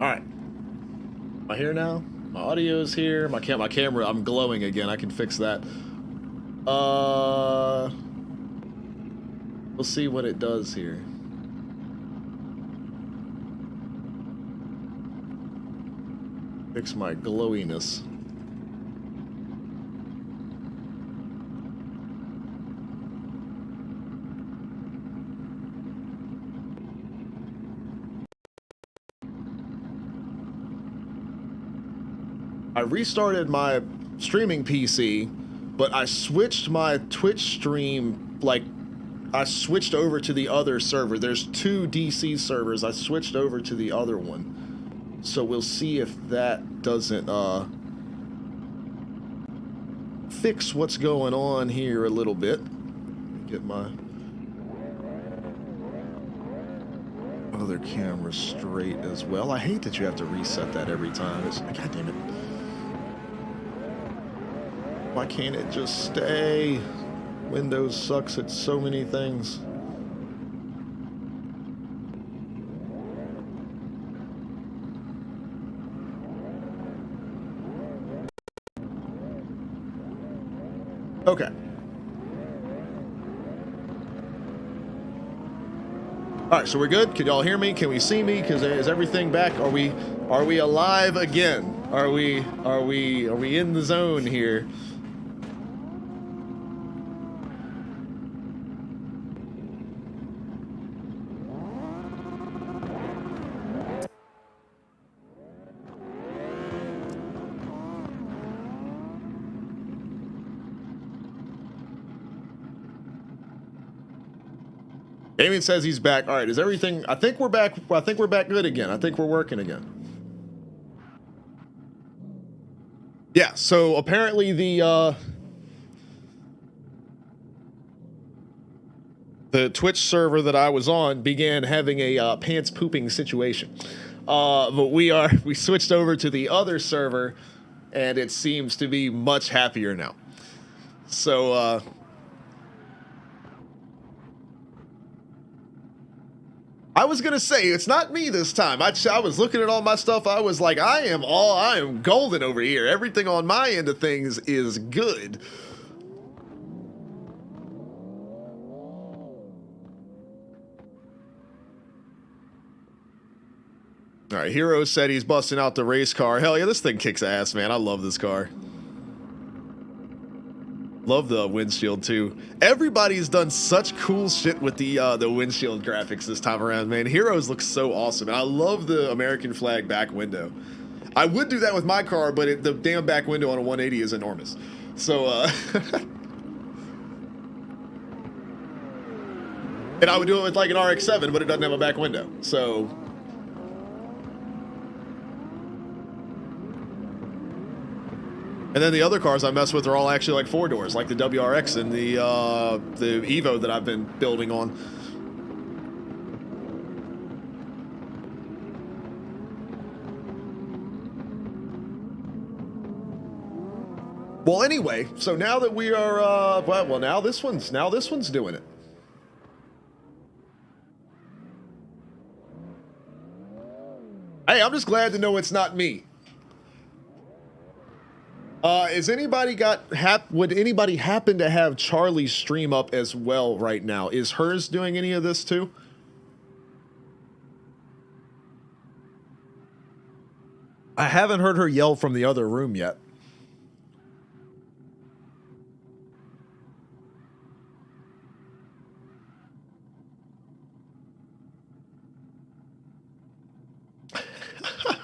All right. Am I here now? My audio's here. My camera, I'm glowing again. I can fix that. We'll see what it does here. Fix my glowiness. I restarted my streaming PC, but I switched my Twitch stream, like, I switched over to the other server. There's two DC servers. I switched over to the other one. So we'll see if that doesn't, fix what's going on here a little bit. Get my other camera straight as well. I hate that you have to reset that every time. God damn it. Why can't it just stay? Windows sucks at so many things. Okay. All right, so we're good. Can y'all hear me? Can we see me? Is everything back? Are we alive again? Are we in the zone here? Damien says he's back. All right, is everything? I think we're back. I think we're back good again. I think we're working again. Yeah. So apparently the Twitch server that I was on began having a pants pooping situation, but we switched over to the other server, and it seems to be much happier now. So. I was gonna say it's not me this time. I was looking at all my stuff. I was like, I am golden over here. Everything on my end of things is good. All right, Hero said he's busting out the race car. Hell yeah, this thing kicks ass, man. I love this car. Love the windshield too. Everybody's done such cool shit with the windshield graphics this time around, man. Heroes looks so awesome, and I love the American flag back window. I would do that with my car, but the damn back window on a 180 is enormous. So, and I would do it with like an RX-7, but it doesn't have a back window. So. And then the other cars I mess with are all actually like 4 doors, like the WRX and the Evo that I've been building on. Well, anyway, so now that we are, well, now this one's doing it. Hey, I'm just glad to know it's not me. Is anybody would anybody happen to have Charlie's stream up as well right now? Is hers doing any of this too? I haven't heard her yell from the other room yet.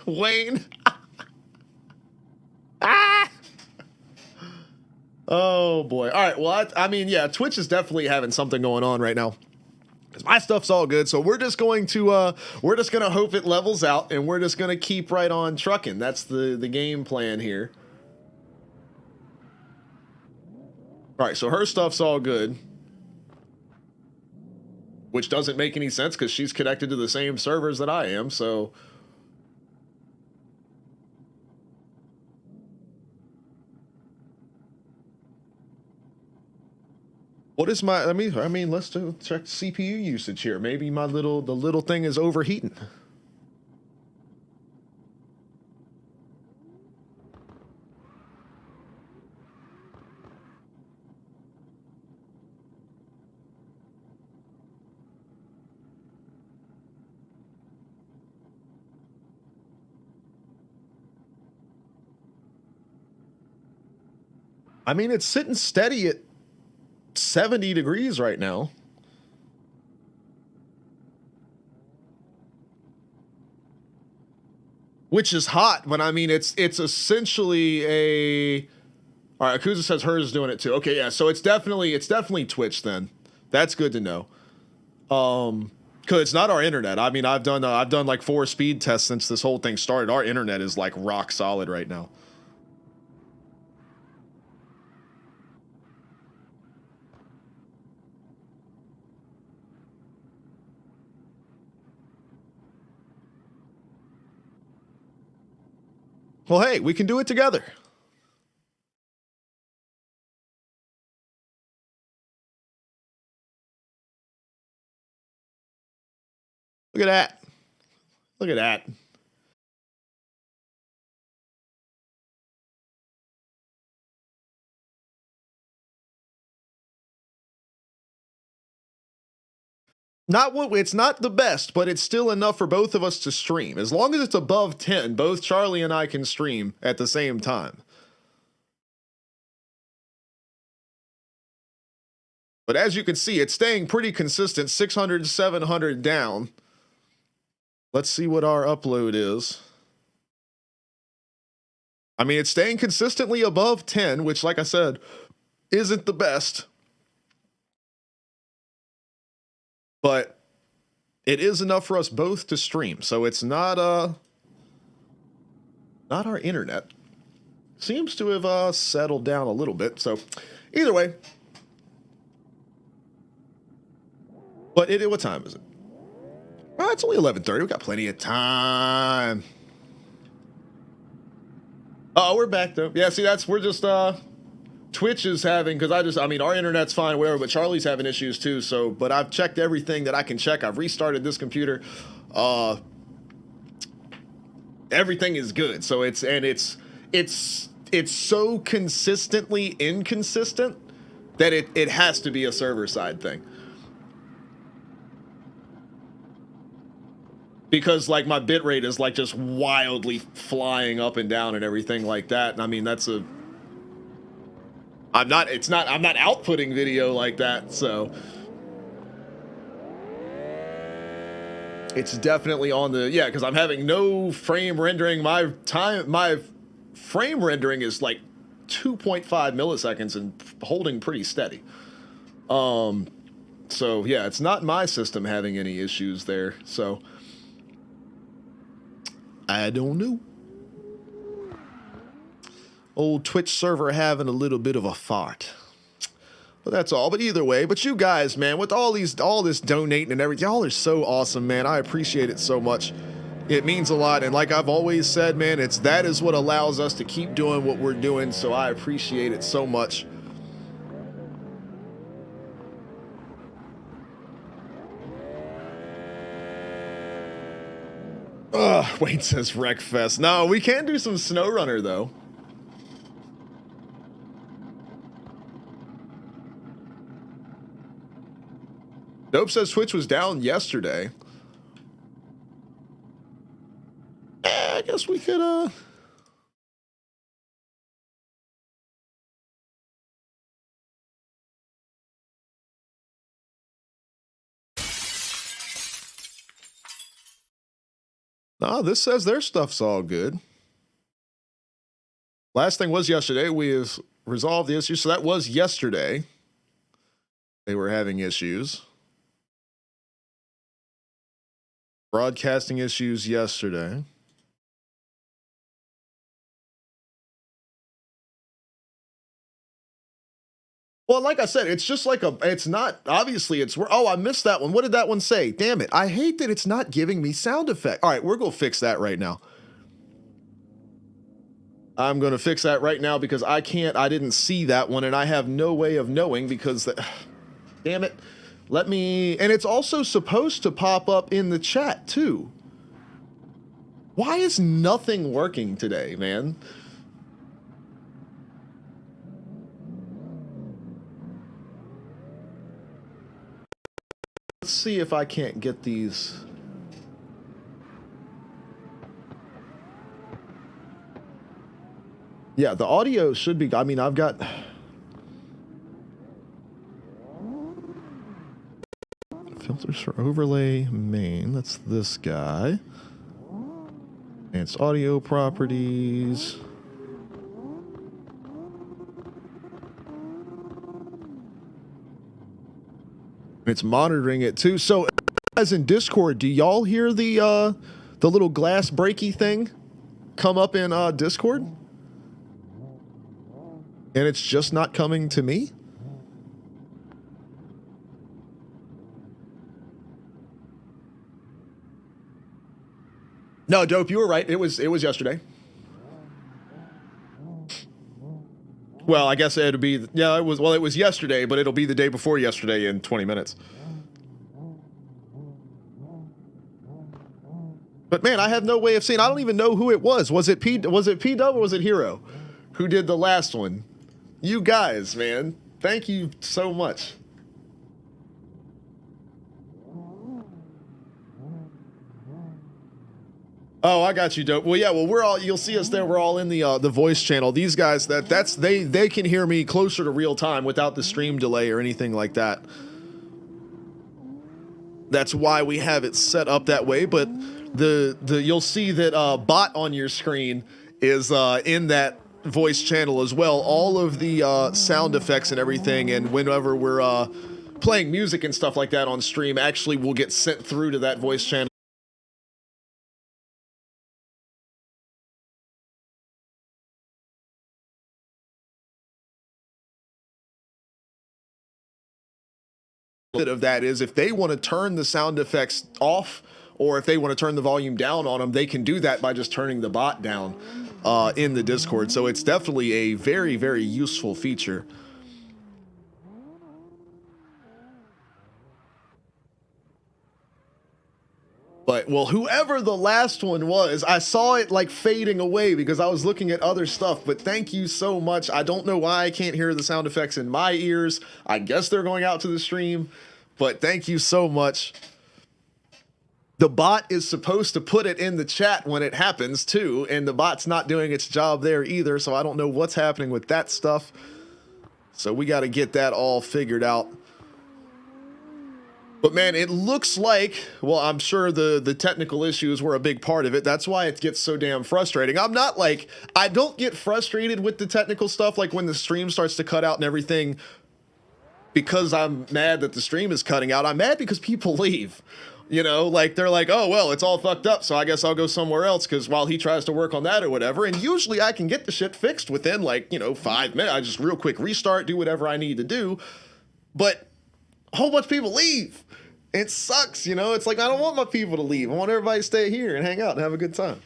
Wayne. Ah! Oh boy. All right. Well, I mean, yeah, Twitch is definitely having something going on right now. Because my stuff's all good, so we're just going to hope it levels out, and we're just gonna keep right on trucking. That's the game plan here. All right. So her stuff's all good, which doesn't make any sense because she's connected to the same servers that I am. So. What is my, I mean, let's check CPU usage here. Maybe the little thing is overheating. I mean, it's sitting steady at 70 degrees right now. Which is hot, but I mean, it's essentially a... All right, Akuza says hers is doing it too. Okay, yeah, so it's definitely Twitch then. That's good to know. Because it's not our internet. I mean, I've done like 4 speed tests since this whole thing started. Our internet is like rock solid right now. Well, hey, we can do it together. Look at that. Look at that. It's not the best, but it's still enough for both of us to stream. As long as it's above 10, both Charlie and I can stream at the same time. But as you can see, it's staying pretty consistent, 600, 700 down. Let's see what our upload is. I mean, it's staying consistently above 10, which, like I said, isn't the best. But it is enough for us both to stream. So it's not our internet. Seems to have settled down a little bit. So either way. But what time is it? Oh, it's only 11:30. We got plenty of time. Oh, we're back though. Yeah, see, we're just Twitch is having, because I mean, our internet's fine, whatever, but Charlie's having issues too. So, but I've checked everything that I can check. I've restarted this computer. Everything is good. So it's so consistently inconsistent that it has to be a server side thing. Because like my bitrate is like just wildly flying up and down and everything like that. And I mean, I'm not outputting video like that, so it's definitely on the, yeah, because I'm having no frame rendering. My frame rendering is like 2.5 milliseconds and holding pretty steady. So yeah, it's not my system having any issues there, so I don't know. Old Twitch server having a little bit of a fart. But that's all. But either way, but you guys, man, with all this donating and everything, y'all are so awesome, man. I appreciate it so much. It means a lot. And like I've always said, man, that is what allows us to keep doing what we're doing. So I appreciate it so much. Wayne says Wreckfest. No, we can do some SnowRunner though. Dope says Twitch was down yesterday. I guess we could No, this says their stuff's all good. Last thing was yesterday. We have resolved the issue. So that was yesterday. They were having issues. Broadcasting issues yesterday. Well, like I said, it's just like it's not, obviously oh, I missed that one. What did that one say? Damn it. I hate that it's not giving me sound effect. All right, we're going to fix that right now. I'm going to fix that right now because I didn't see that one and I have no way of knowing because, damn it. And it's also supposed to pop up in the chat too. Why is nothing working today, man? Let's see if I can't get these. Yeah, the audio should be, I mean, I've got Filters for overlay main. That's this guy. Advanced audio properties. It's monitoring it too. So, as in Discord, do y'all hear the little glass breaky thing come up in Discord? And it's just not coming to me? No, Dope, you were right. It was yesterday. Well, I guess it'd be, yeah, it was yesterday, but it'll be the day before yesterday in 20 minutes. But man, I have no way of seeing. I don't even know who it was. Was it P-Dub or was it Hero who did the last one? You guys, man. Thank you so much. Oh, I got you, Dope. Well, yeah, well, you'll see us there. We're all in the voice channel. These guys, they can hear me closer to real time without the stream delay or anything like that. That's why we have it set up that way. But you'll see that bot on your screen is in that voice channel as well. All of the sound effects and everything, and whenever we're playing music and stuff like that on stream, actually will get sent through to that voice channel. Of that is if they want to turn the sound effects off or if they want to turn the volume down on them, they can do that by just turning the bot down in the Discord. So it's definitely a very, very useful feature. But, well, whoever the last one was, I saw it like fading away because I was looking at other stuff, but thank you so much. I don't know why I can't hear the sound effects in my ears. I guess they're going out to the stream, but thank you so much. The bot is supposed to put it in the chat when it happens too, and the bot's not doing its job there either, so I don't know what's happening with that stuff. So we got to get that all figured out. But man, it looks like, well, I'm sure the technical issues were a big part of it. That's why it gets so damn frustrating. I don't get frustrated with the technical stuff, like when the stream starts to cut out and everything, because I'm mad that the stream is cutting out. I'm mad because people leave. You know, like they're like, oh, well, it's all fucked up, so I guess I'll go somewhere else because while he tries to work on that or whatever. And usually I can get the shit fixed within 5 minutes. I just real quick restart, do whatever I need to do. But a whole bunch of people leave. It sucks, you know? It's like, I don't want my people to leave. I want everybody to stay here and hang out and have a good time.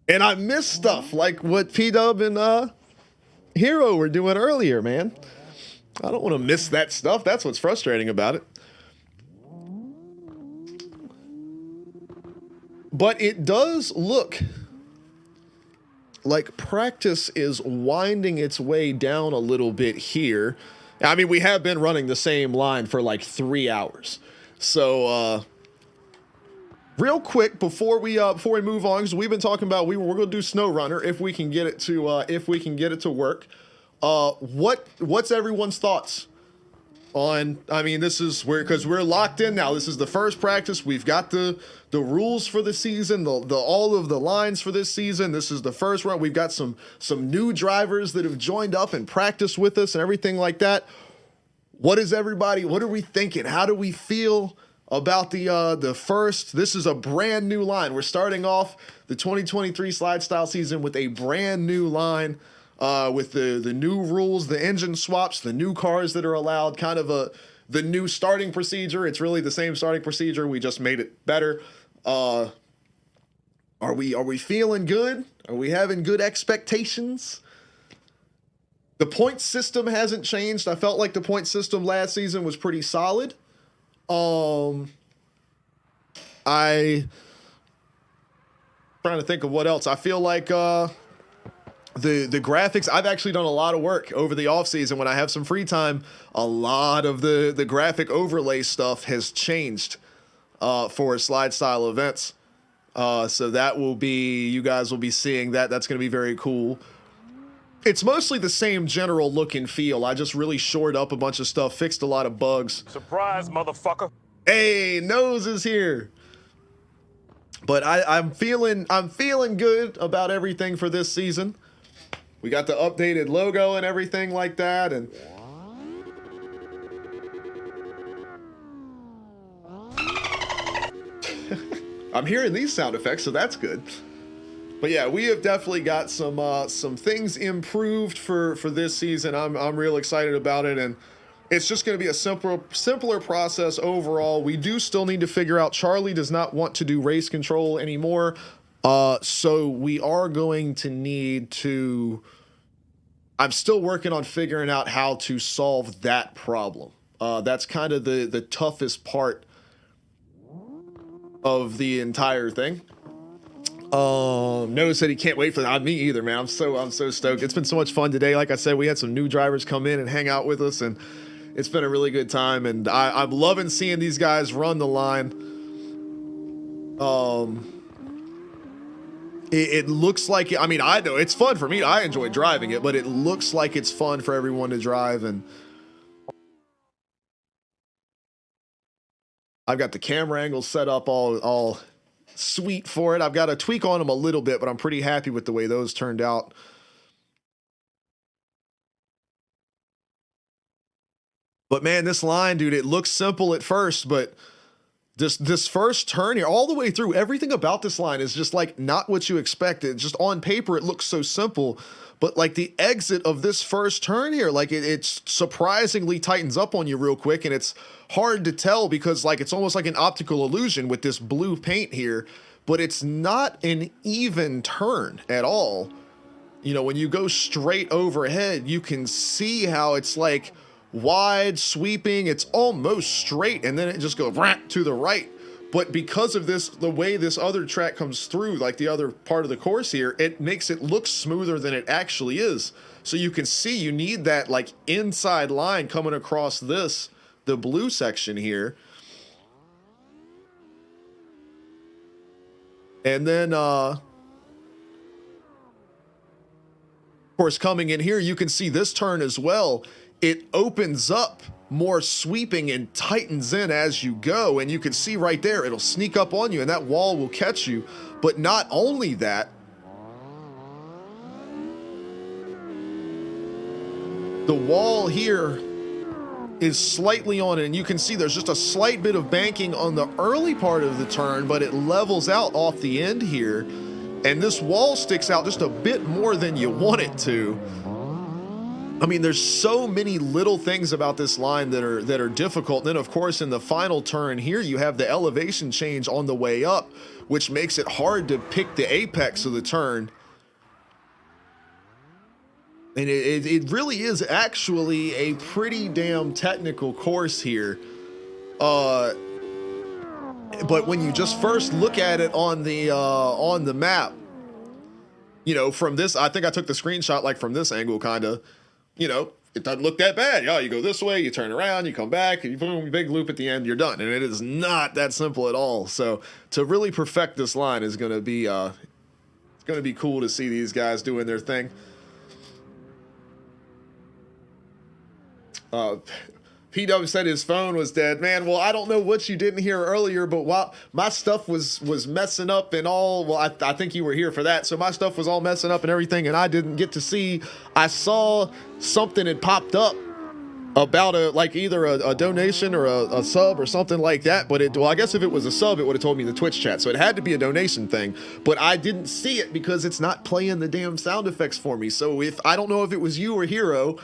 And I miss stuff like what P-Dub and Hero were doing earlier, man. I don't want to miss that stuff. That's what's frustrating about it. But it does look like practice is winding its way down a little bit here. I mean, we have been running the same line for like 3 hours. So, real quick before we move on, because we've been talking about we're going to do SnowRunner if we can get it to work. What's everyone's thoughts on? I mean, this is because we're locked in now. This is the first practice. We've got the rules for the season, all of the lines for this season. This is the first run. We've got some new drivers that have joined up and practiced with us and everything like that. What are we thinking? How do we feel about the first? This is a brand new line. We're starting off the 2023 SLIDESTYLE season with a brand new line. With the new rules, the engine swaps, the new cars that are allowed, kind of the new starting procedure. It's really the same starting procedure. We just made it better. Are we feeling good? Are we having good expectations? The point system hasn't changed. I felt like the point system last season was pretty solid. Trying to think of what else. I feel like the graphics, I've actually done a lot of work over the off season when I have some free time. A lot of the graphic overlay stuff has changed for SLIDESTYLE events. So that will be, you guys will be seeing that. That's going to be very cool. It's mostly the same general look and feel. I just really shored up a bunch of stuff, fixed a lot of bugs. Surprise, motherfucker. Hey, Nose is here. But I'm feeling good about everything for this season. We got the updated logo and everything like that, and I'm hearing these sound effects, so that's good. But yeah, we have definitely got some things improved for this season. I'm real excited about it, and it's just going to be a simpler process overall. We do still need to figure out. Charlie does not want to do race control anymore, so we are going to need to. I'm still working on figuring out how to solve that problem. That's kind of the toughest part of the entire thing. Noah said he can't wait for that. Me either, man. I'm so stoked. It's been so much fun today. Like I said, we had some new drivers come in and hang out with us, and it's been a really good time. And I'm loving seeing these guys run the line. It looks like, I mean, I know it's fun for me. I enjoy driving it, but it looks like it's fun for everyone to drive. And I've got the camera angles set up all sweet for it. I've got to tweak on them a little bit, but I'm pretty happy with the way those turned out. But man, this line, dude, it looks simple at first, but this first turn here, all the way through, everything about this line is just like not what you expected. Just on paper, it looks so simple, but like the exit of this first turn here, like it surprisingly tightens up on you real quick, and it's hard to tell because like it's almost like an optical illusion with this blue paint here, but it's not an even turn at all. You know, when you go straight overhead, you can see how it's like wide, sweeping, it's almost straight, and then it just goes to the right. But because of this, the way this other track comes through, like the other part of the course here, it makes it look smoother than it actually is. So you can see you need that like inside line coming across this, the blue section here. And then, of course, coming in here, you can see this turn as well. It opens up more sweeping and tightens in as you go, and you can see right there it'll sneak up on you and that wall will catch you. But not only that, the wall here is slightly on it, and you can see there's just a slight bit of banking on the early part of the turn, but it levels out off the end here, and this wall sticks out just a bit more than you want it to. I mean, there's so many little things about this line that are difficult. And then, of course, in the final turn here, you have the elevation change on the way up, which makes it hard to pick the apex of the turn. And it really is actually a pretty damn technical course here. But when you just first look at it on the map, you know, from this, I think I took the screenshot like from this angle, kind of. You know, it doesn't look that bad. Yeah, you go this way, you turn around, you come back, and you boom, big loop at the end, you're done. And it is not that simple at all. So to really perfect this line is going to be it's going to be cool to see these guys doing their thing. PW said his phone was dead. Man, well, I don't know what you didn't hear earlier, but while my stuff was messing up and all, well, I think you were here for that. So my stuff was all messing up and everything, and I didn't get to see. I saw something had popped up about either a donation or a sub or something like that. But well, I guess if it was a sub, it would have told me in the Twitch chat. So it had to be a donation thing, but I didn't see it because it's not playing the damn sound effects for me. So I don't know if it was you or Hero,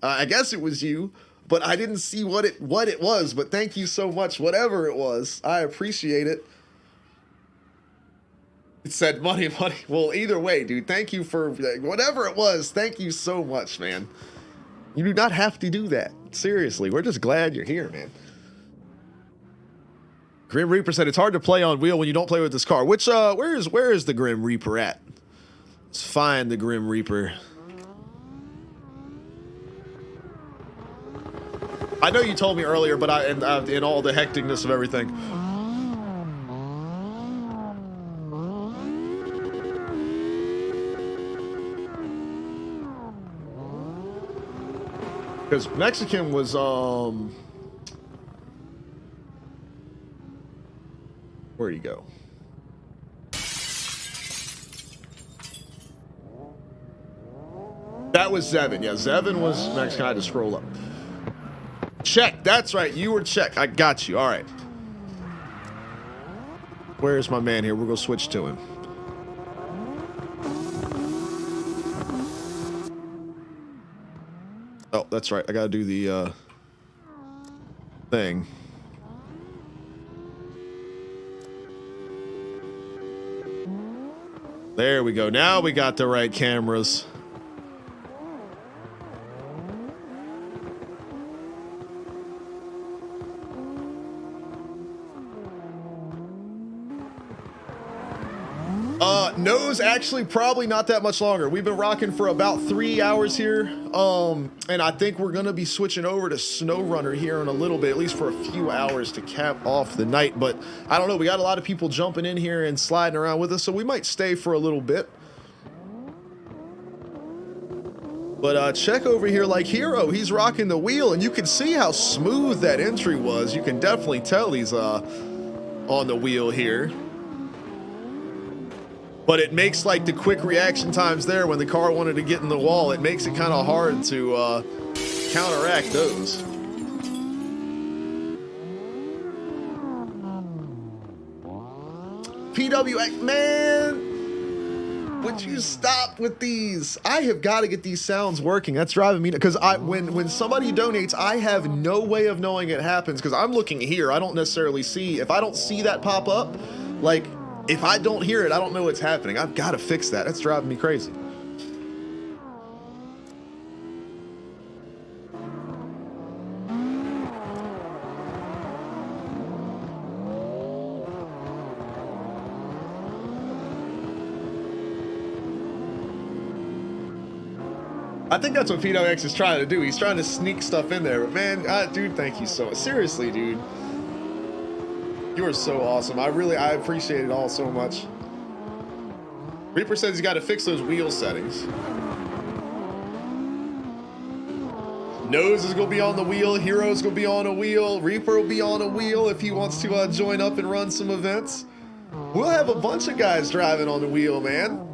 I guess it was you. But I didn't see what it was. But thank you so much, whatever it was. I appreciate it. It said money. Well, either way, dude, thank you for whatever it was. Thank you so much, man. You do not have to do that. Seriously, we're just glad you're here, man. Grim Reaper said it's hard to play on wheel when you don't play with this car. Which where is the Grim Reaper at? Let's find the Grim Reaper. I know you told me earlier, but in all the hecticness of everything. Because Mexican was where'd he go? That was Zevin. Yeah, Zevin was Mexican. I had to scroll up. Check. That's right. You were check. I got you. All right. Where's my man here? We're going to switch to him. Oh, that's right. I got to do the thing. There we go. Now we got the right cameras. No's actually probably not that much longer. We've been rocking for about 3 hours here. And I think we're gonna be switching over to SnowRunner here in a little bit, at least for a few hours to cap off the night. But I don't know, we got a lot of people jumping in here and sliding around with us, so we might stay for a little bit. But check over here, like Hero, he's rocking the wheel, and you can see how smooth that entry was. You can definitely tell he's on the wheel here. But it makes like the quick reaction times there when the car wanted to get in the wall, it makes it kind of hard to counteract those. PWX, man, would you stop with these? I have got to get these sounds working. That's driving me, because when somebody donates, I have no way of knowing it happens, because I'm looking here. I don't necessarily see, if I don't see that pop up, like, if I don't hear it, I don't know what's happening. I've got to fix that. That's driving me crazy. I think that's what PWX is trying to do. He's trying to sneak stuff in there. But man, dude, thank you so much. Seriously, dude. You are so awesome. I appreciate it all so much. Reaper says he's got to fix those wheel settings. Nose is going to be on the wheel. Hero's going to be on a wheel. Reaper will be on a wheel if he wants to join up and run some events. We'll have a bunch of guys driving on the wheel, man.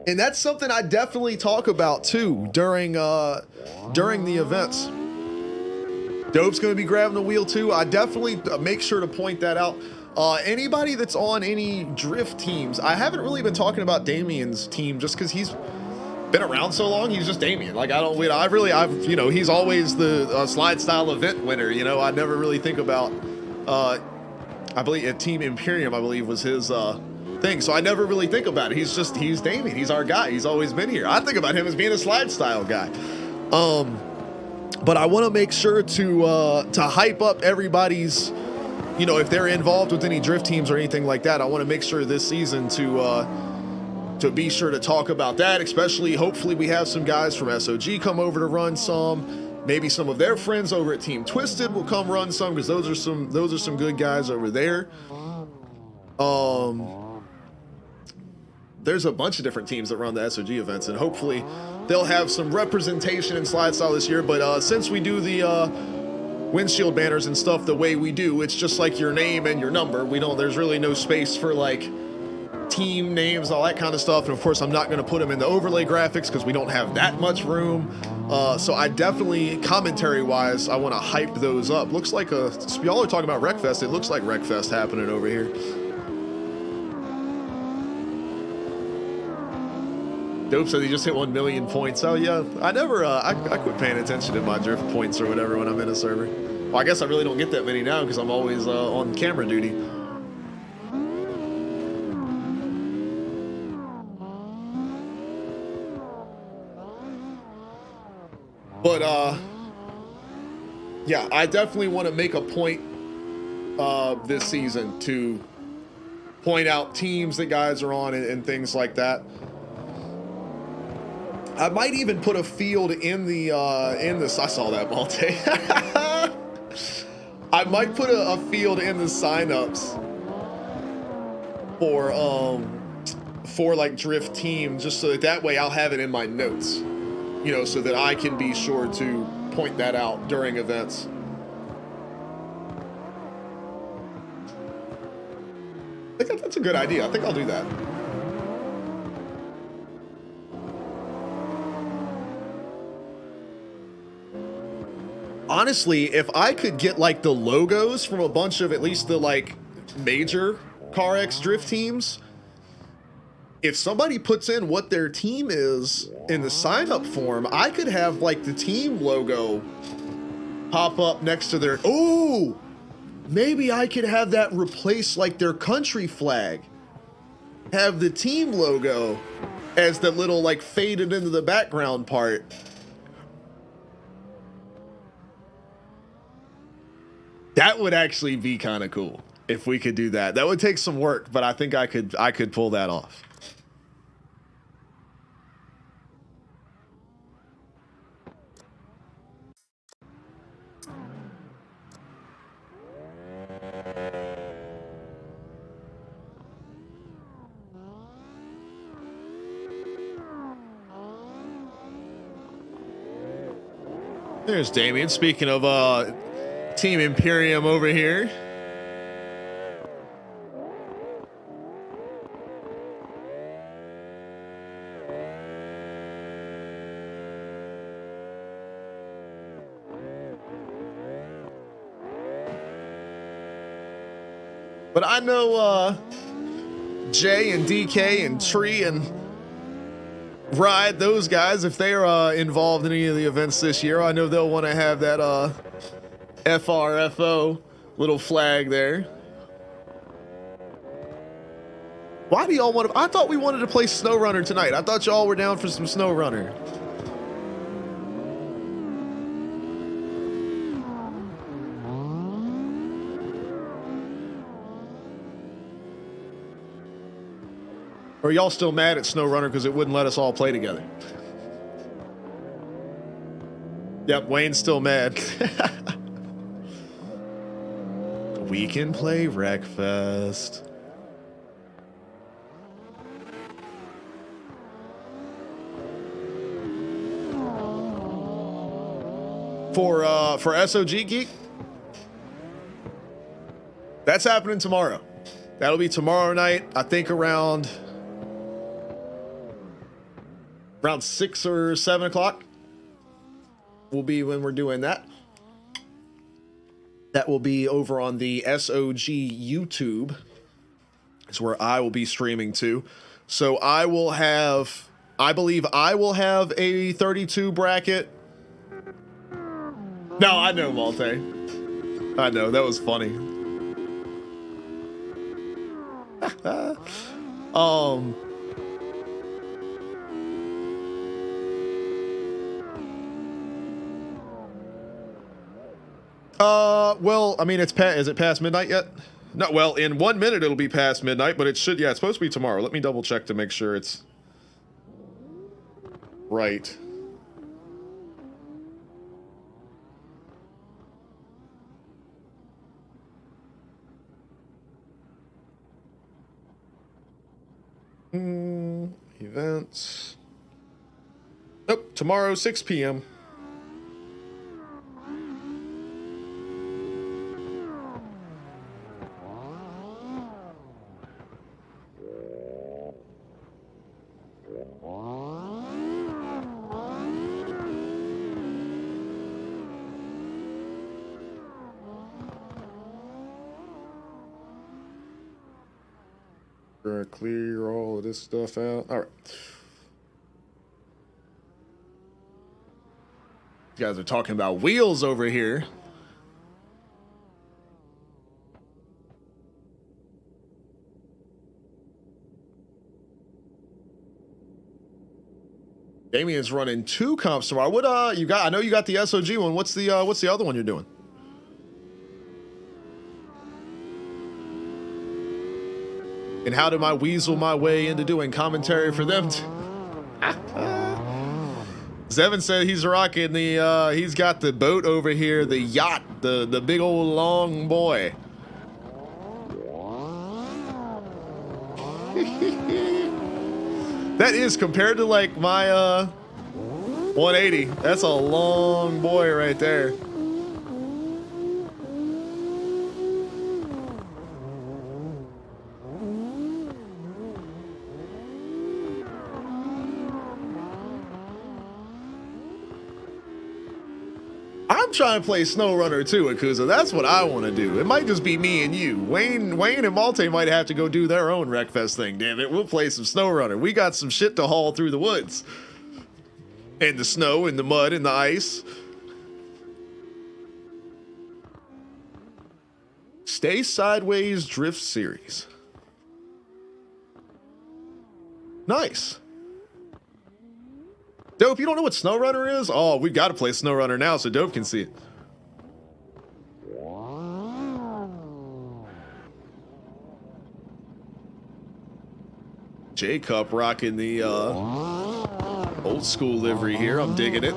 And that's something I definitely talk about too during the events. Dope's going to be grabbing the wheel too. I definitely make sure to point that out. Anybody that's on any drift teams, I haven't really been talking about Damien's team just because he's been around so long. He's just Damien. Like, you know, he's always the slide style event winner. You know, I never really think about, I believe at Team Imperium, I believe was his thing. So I never really think about it. He's Damien. He's our guy. He's always been here. I think about him as being a slide style guy. But I want to make sure to hype up everybody's, you know, if they're involved with any drift teams or anything like that, I want to make sure this season to be sure to talk about that, especially hopefully we have some guys from SOG come over to run some. Maybe some of their friends over at Team Twisted will come run some, because those are some good guys over there. There's a bunch of different teams that run the SOG events, and hopefully they'll have some representation in slide style this year. But since we do the windshield banners and stuff the way we do, it's just like your name and your number. There's really no space for like team names, all that kind of stuff. And of course, I'm not going to put them in the overlay graphics because we don't have that much room. So I definitely, commentary wise, I want to hype those up. Looks like y'all are talking about Wreckfest. It looks like Wreckfest happening over here. Dope said he just hit 1 million points. Oh yeah, I quit paying attention to my drift points or whatever when I'm in a server. Well, I guess I really don't get that many now because I'm always on camera duty. But yeah, I definitely want to make a point this season to point out teams that guys are on and things like that. I might even put a field in this. I saw that, Malte. I might put a field in the signups for like drift team, just so that way I'll have it in my notes, you know, so that I can be sure to point that out during events. I think that's a good idea. I think I'll do that. Honestly, if I could get like the logos from a bunch of at least the like major CarX drift teams, if somebody puts in what their team is in the sign up form, I could have like the team logo pop up next to their, oh, maybe I could have that replace like their country flag, have the team logo as the little like faded into the background part. That would actually be kind of cool if we could do that. That would take some work, but I think I could pull that off. There's Damien. Speaking of Team Imperium over here. But I know Jay and DK and Tree and Ride, those guys, if they are involved in any of the events this year, I know they'll want to have that FRFO little flag there. Why do y'all want to? I thought we wanted to play SnowRunner tonight. I thought y'all were down for some SnowRunner. Or are y'all still mad at SnowRunner because it wouldn't let us all play together? Yep, Wayne's still mad. We can play Wreckfest. For SOG Geek, that's happening tomorrow. That'll be tomorrow night, I think around 6 or 7 o'clock will be when we're doing that. That will be over on the SOG YouTube. It's where I will be streaming to. So I believe I will have a 32 bracket. No, I know, Malte. I know, that was funny. Well, I mean, is it past midnight yet? No, well, in 1 minute it'll be past midnight, but it should, yeah, it's supposed to be tomorrow. Let me double check to make sure it's right. Events. Nope, tomorrow, 6 p.m. Clear all of this stuff out. All right. You guys are talking about wheels over here. Damien's running 2 comps tomorrow. What you got? I know you got the SOG one. What's the other one you're doing? And how did I weasel my way into doing commentary for them? Zevin said he's rocking the, he's got the boat over here, the yacht, the big old long boy. That is, compared to like my 180. That's a long boy right there. I'm trying to play SnowRunner too, Akuza. That's what I want to do. It might just be me and you. Wayne and Malte might have to go do their own Wreckfest thing. Damn it, we'll play some SnowRunner. We got some shit to haul through the woods. And the snow, and the mud, and the ice. Stay Sideways Drift Series. Nice. Dope, you don't know what SnowRunner is? Oh, we got to play SnowRunner now so Dope can see it. J-Cup rocking the old school livery here. I'm digging it.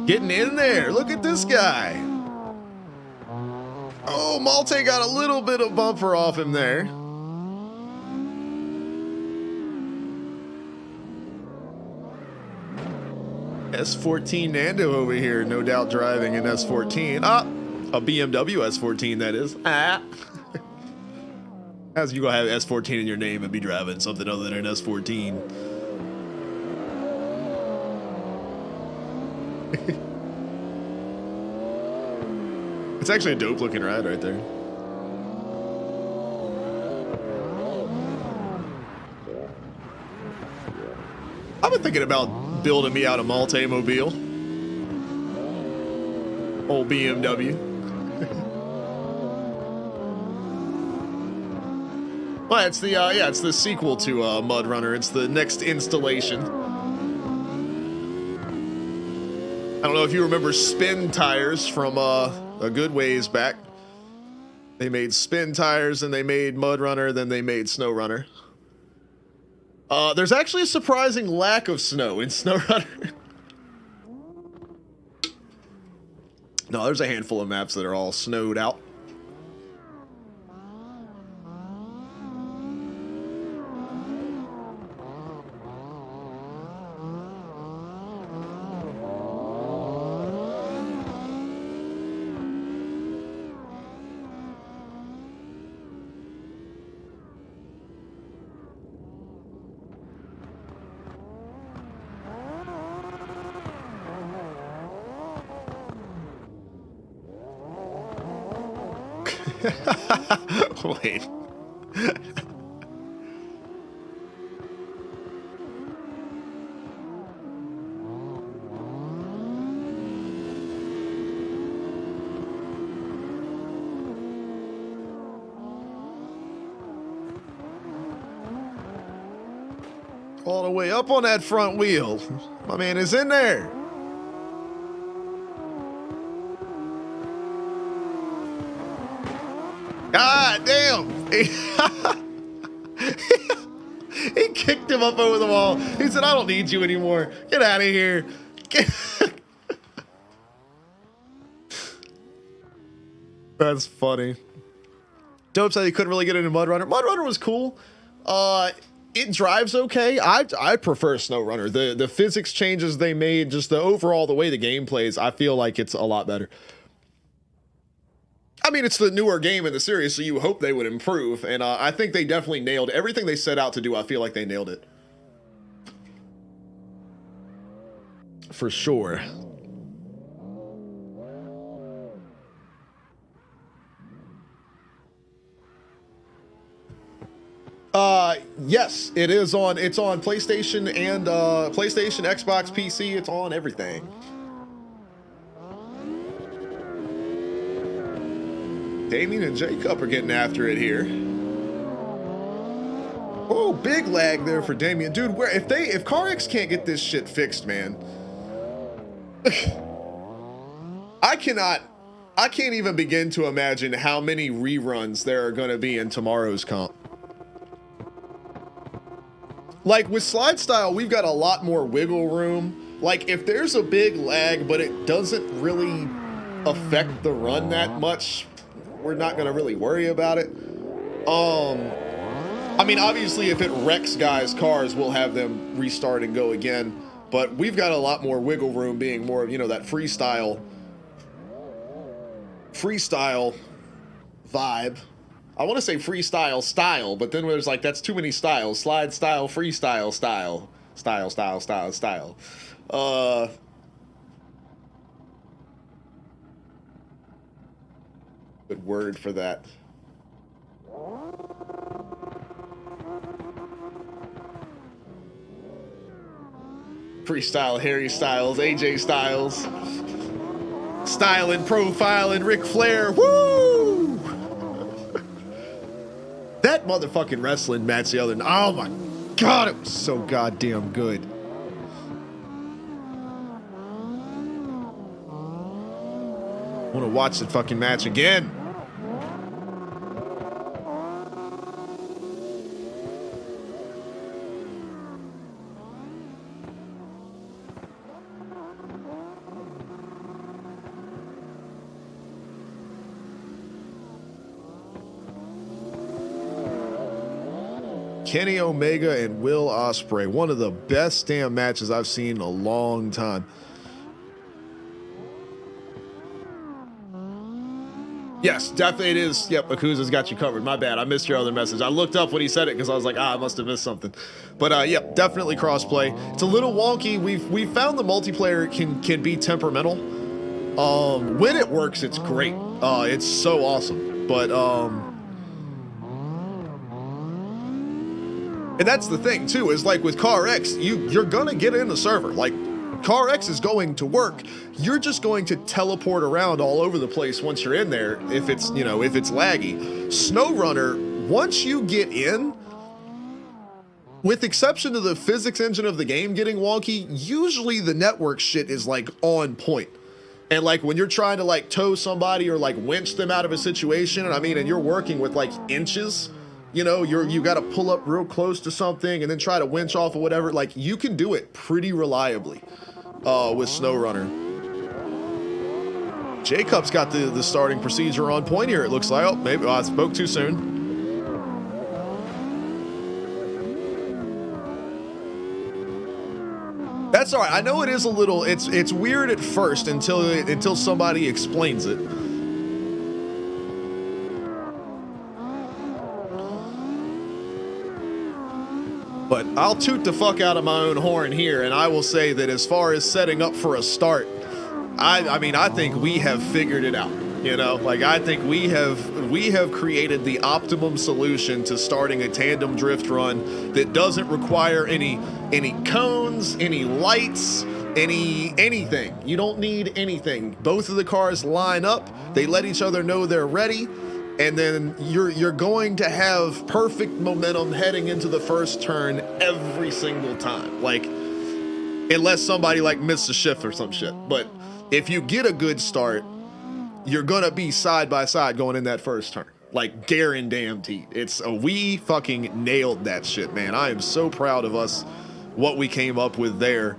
Getting in there. Look at this guy. Oh, Malte got a little bit of bumper off him there. S14 Nando over here, no doubt driving an S14. Ah, a BMW S14, that is. Ah. How's you gonna have S14 in your name and be driving something other than an S14? It's actually a dope looking ride right there. I've been thinking about building me out a multi-mobile. Old BMW. Well, it's the yeah, it's the sequel to Mud Runner. It's the next installation. I don't know if you remember Spin Tires from a good ways back. They made Spin Tires, and they made Mud Runner, then they made Snow Runner. There's actually a surprising lack of snow in Snow Runner. No, there's a handful of maps that are all snowed out. Wait. All the way up on that front wheel. My man is in there. God damn! He kicked him up over the wall. He said, I don't need you anymore. Get out of here. That's funny. Dope said he couldn't really get into Mud Runner. Mud Runner was cool. It drives okay. I prefer Snow Runner. The physics changes they made, just the overall, the way the game plays, I feel like it's a lot better. I mean, it's the newer game in the series, so you hope they would improve, and I think they definitely nailed everything they set out to do. I feel like they nailed it. For sure. Yes, it is on. It's on PlayStation and PlayStation, Xbox, PC. It's on everything. Damien and J-Cup are getting after it here. Oh, big lag there for Damien. Dude, where if CarX can't get this shit fixed, man. I can't even begin to imagine how many reruns there are gonna be in tomorrow's comp. Like with SLIDESTYLE, we've got a lot more wiggle room. Like if there's a big lag, but it doesn't really affect the run that much, we're not gonna really worry about it. I mean, obviously, if it wrecks guys' cars, we'll have them restart and go again. But we've got a lot more wiggle room, being more of, you know, that freestyle vibe. I want to say freestyle style, but then there's like, that's too many styles. Slide style, freestyle style. Style. Good word for that. Freestyle Harry Styles, AJ Styles. Style and profile and Ric Flair. Woo! That motherfucking wrestling match the other night. Oh my God, it was so goddamn good. I want to watch the fucking match again. Kenny Omega and Will Ospreay, one of the best damn matches I've seen in a long time. Yes, definitely it is. Yep, Akuza's got you covered. My bad. I missed your other message. I looked up when he said it because I was like, I must have missed something. But yep, definitely crossplay. It's a little wonky. We've found the multiplayer can be temperamental. When it works, it's great. It's so awesome. But and that's the thing too, is like with CarX, you're gonna get in the server. Like, CarX is going to work. You're just going to teleport around all over the place once you're in there if it's, you know, if it's laggy. SnowRunner, once you get in, with exception to the physics engine of the game getting wonky, usually the network shit is like on point. And like when you're trying to like tow somebody or like winch them out of a situation, and I mean, and you're working with like inches, you know, you got to pull up real close to something and then try to winch off or whatever. Like, you can do it pretty reliably with SnowRunner. Jacob's got the starting procedure on point here, it looks like. Oh, maybe I spoke too soon. That's all right. I know it is a little, it's weird at first until somebody explains it. But I'll toot the fuck out of my own horn here, and I will say that as far as setting up for a start, I mean, I think we have figured it out. You know, like, I think we have created the optimum solution to starting a tandem drift run that doesn't require any cones, any lights, anything. You don't need anything. Both of the cars line up, they let each other know they're ready, and then you're going to have perfect momentum heading into the first turn every single time. Like, unless somebody like missed a shift or some shit. But if you get a good start, you're gonna be side by side going in that first turn. Like, guaranteed. We fucking nailed that shit, man. I am so proud of us, what we came up with there.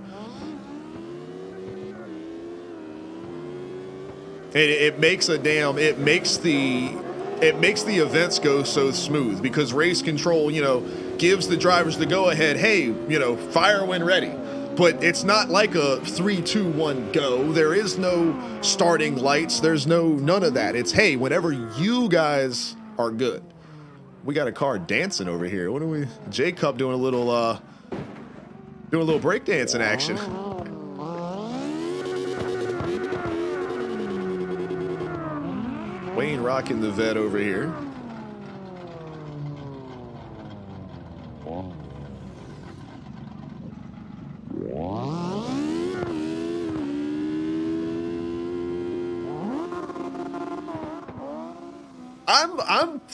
It makes the events go so smooth because race control, you know, gives the drivers the go ahead. Hey, you know, fire when ready. But it's not like a 3, 2, 1 go. There is no starting lights. There's none of that. It's, hey, whenever you guys are good. We got a car dancing over here. What are we? J-Cup doing a little breakdancing action. Wayne rocking the vet over here.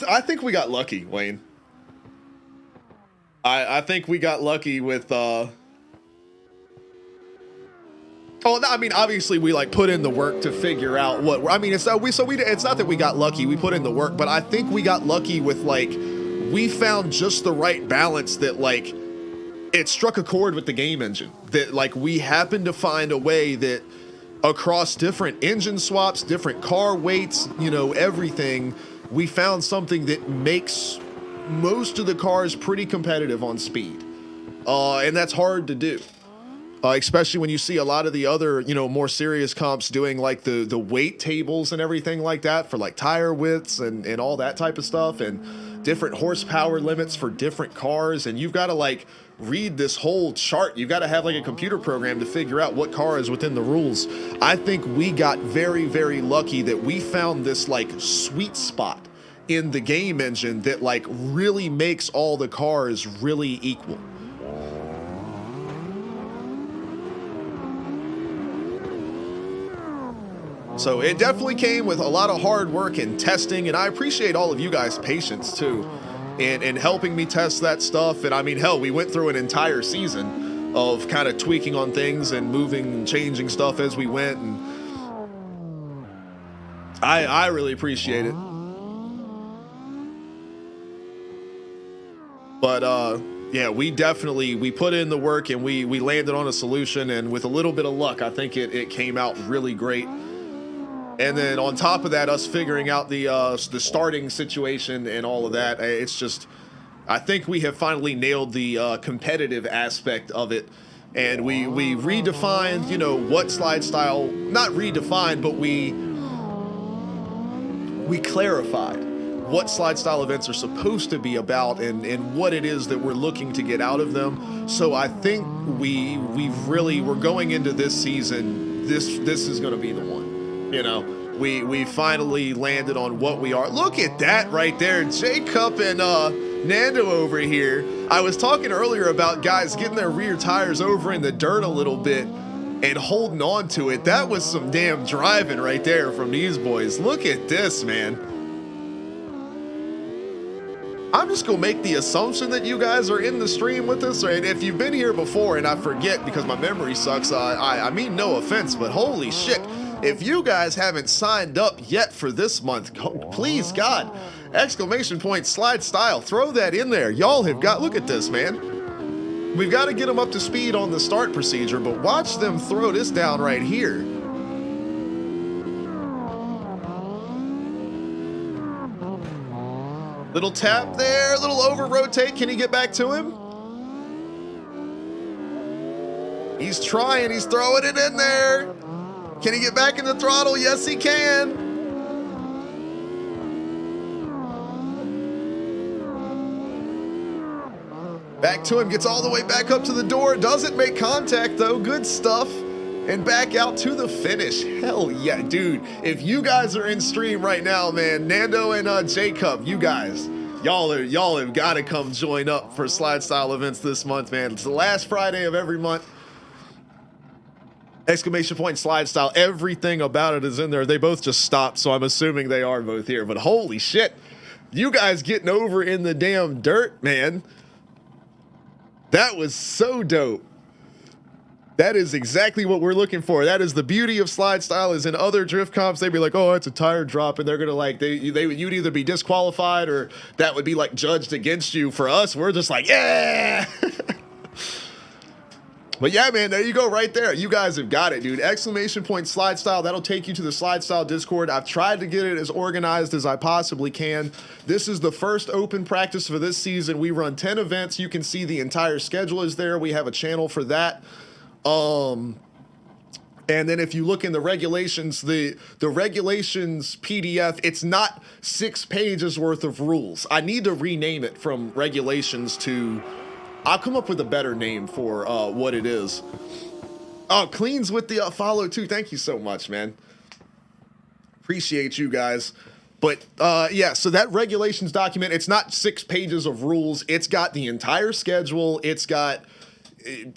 I think we got lucky, Wayne. I think we got lucky with oh, no, I mean, obviously we like put in the work to figure out what, I mean, it's not that we got lucky, we put in the work, but I think we got lucky with, like, we found just the right balance that, like, it struck a chord with the game engine, that, like, we happened to find a way that across different engine swaps, different car weights, you know, everything, we found something that makes most of the cars pretty competitive on speed. And that's hard to do. Especially when you see a lot of the other, you know, more serious comps doing like the weight tables and everything like that for like tire widths and all that type of stuff, and different horsepower limits for different cars. And you've got to like read this whole chart. You've got to have like a computer program to figure out what car is within the rules. I think we got very, very lucky that we found this like sweet spot in the game engine that like really makes all the cars really equal. So it definitely came with a lot of hard work and testing, and I appreciate all of you guys' patience too in helping me test that stuff. And I mean, hell, we went through an entire season of kind of tweaking on things and moving and changing stuff as we went, and I really appreciate it. But yeah, we put in the work, and we landed on a solution, and with a little bit of luck, I think it came out really great. And then on top of that, us figuring out the starting situation and all of that, it's just, I think we have finally nailed the competitive aspect of it. And we redefined, you know, what slide style, not redefined, but we clarified what slide style events are supposed to be about and what it is that we're looking to get out of them. So I think we're going into this season, this is going to be the one. You know, we finally landed on what we are. Look at that right there, Jacob and Nando over here. I was talking earlier about guys getting their rear tires over in the dirt a little bit and holding on to it. That was some damn driving right there from these boys. Look at this, man. I'm just gonna make the assumption that you guys are in the stream with us, and if you've been here before and I forget because my memory sucks, I mean no offense, but holy shit. If you guys haven't signed up yet for this month, please, God, !slide style, throw that in there. Y'all have got, look at this, man. We've got to get them up to speed on the start procedure, but watch them throw this down right here. Little tap there, little over rotate. Can he get back to him? He's trying, he's throwing it in there. Can he get back in the throttle? Yes, he can. Back to him, gets all the way back up to the door. Doesn't make contact though, good stuff. And back out to the finish. Hell yeah, dude. If you guys are in stream right now, man, Nando and Jacob, you guys, y'all have got to come join up for slide style events this month, man. It's the last Friday of every month. !slide style, everything about it is in there. They both just stopped, so I'm assuming they are both here. But holy shit, you guys getting over in the damn dirt, man. That was so dope. That is exactly what we're looking for. That is the beauty of slide style. Is in other drift comps, they'd be like, oh, it's a tire drop, and they're gonna like, you'd either be disqualified or that would be like judged against you. For us, we're just like, yeah. But yeah, man, there you go right there. You guys have got it, dude. !slide style. That'll take you to the slide style Discord. I've tried to get it as organized as I possibly can. This is the first open practice for this season. We run 10 events. You can see the entire schedule is there. We have a channel for that. And then if you look in the regulations, the regulations PDF, it's not 6 pages worth of rules. I need to rename it from regulations to, I'll come up with a better name for what it is. Oh, Cleans with the follow too. Thank you so much, man. Appreciate you guys. But yeah, so that regulations document, it's not 6 pages of rules. It's got the entire schedule. It's got,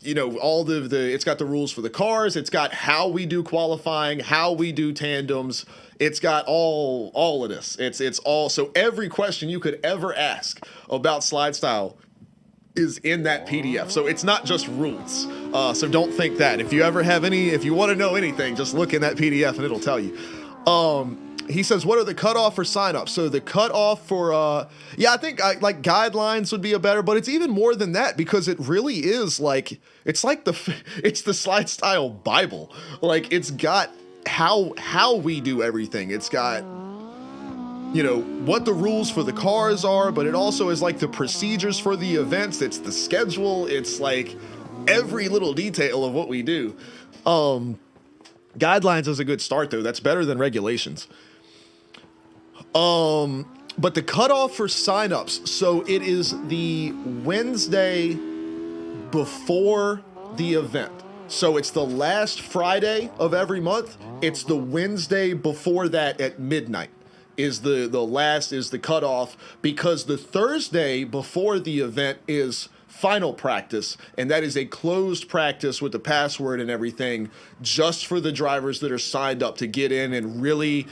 you know, all it's got the rules for the cars. It's got how we do qualifying, how we do tandems. It's got all of this. It's all, so every question you could ever ask about slide style is in that PDF. So it's not just rules. So don't think that. If you ever have if you want to know anything, just look in that PDF and it'll tell you. He says, what are the cutoff for signups? So the cutoff for, yeah, I think like guidelines would be a better, but it's even more than that because it really is like, it's like it's the SLIDESTYLE Bible. Like it's got how we do everything. It's got, you know, what the rules for the cars are, but it also is like the procedures for the events. It's the schedule. It's like every little detail of what we do. Guidelines is a good start though. That's better than regulations. But the cutoff for signups, so it is the Wednesday before the event. So it's the last Friday of every month. It's the Wednesday before that at midnight is the cutoff, because the Thursday before the event is final practice, and that is a closed practice with the password and everything just for the drivers that are signed up to get in and really,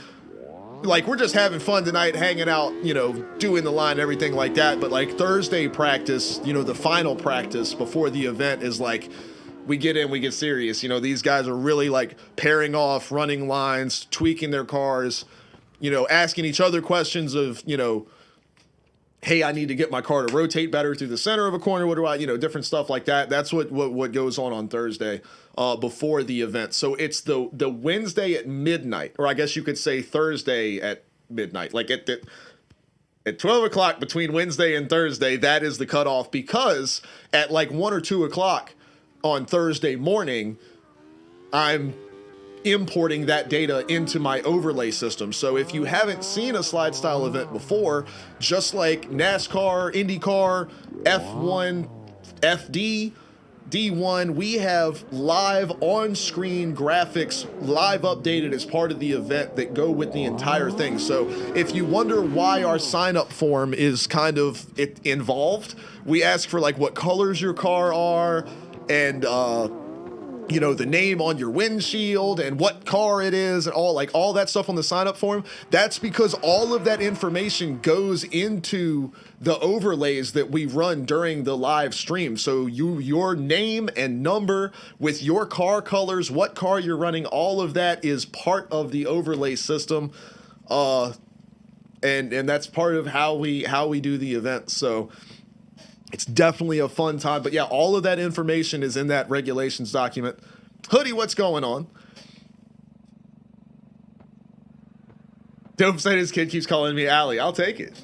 like, we're just having fun tonight, hanging out, you know, doing the line, everything like that. But like Thursday practice, you know, the final practice before the event is like, we get in, we get serious. You know, these guys are really like pairing off, running lines, tweaking their cars, you know, asking each other questions of, you know, hey, I need to get my car to rotate better through the center of a corner. What do I, you know, different stuff like that. That's what goes on Thursday before the event. So it's the Wednesday at midnight, or I guess you could say Thursday at midnight, like at 12 o'clock between Wednesday and Thursday. That is the cutoff, because at like 1 or 2 o'clock on Thursday morning, I'm importing that data into my overlay system. So if you haven't seen a SLIDESTYLE event before, just like NASCAR, IndyCar, F1, FD, D1, we have live on-screen graphics, live updated as part of the event that go with the entire thing. So if you wonder why our sign-up form is kind of involved, we ask for like what colors your car are, and you know, the name on your windshield and what car it is and all that stuff on the sign up form. That's because all of that information goes into the overlays that we run during the live stream. So your name and number with your car colors, what car you're running, all of that is part of the overlay system. And that's part of how we do the event. So it's definitely a fun time. But yeah, all of that information is in that regulations document. Hoodie, what's going on? Dope said his kid keeps calling me Allie. I'll take it.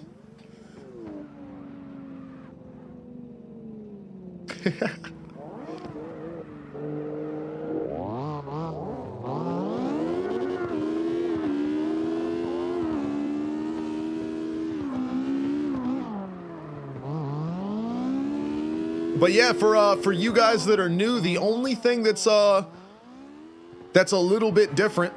But yeah, for you guys that are new, the only thing that's a little bit different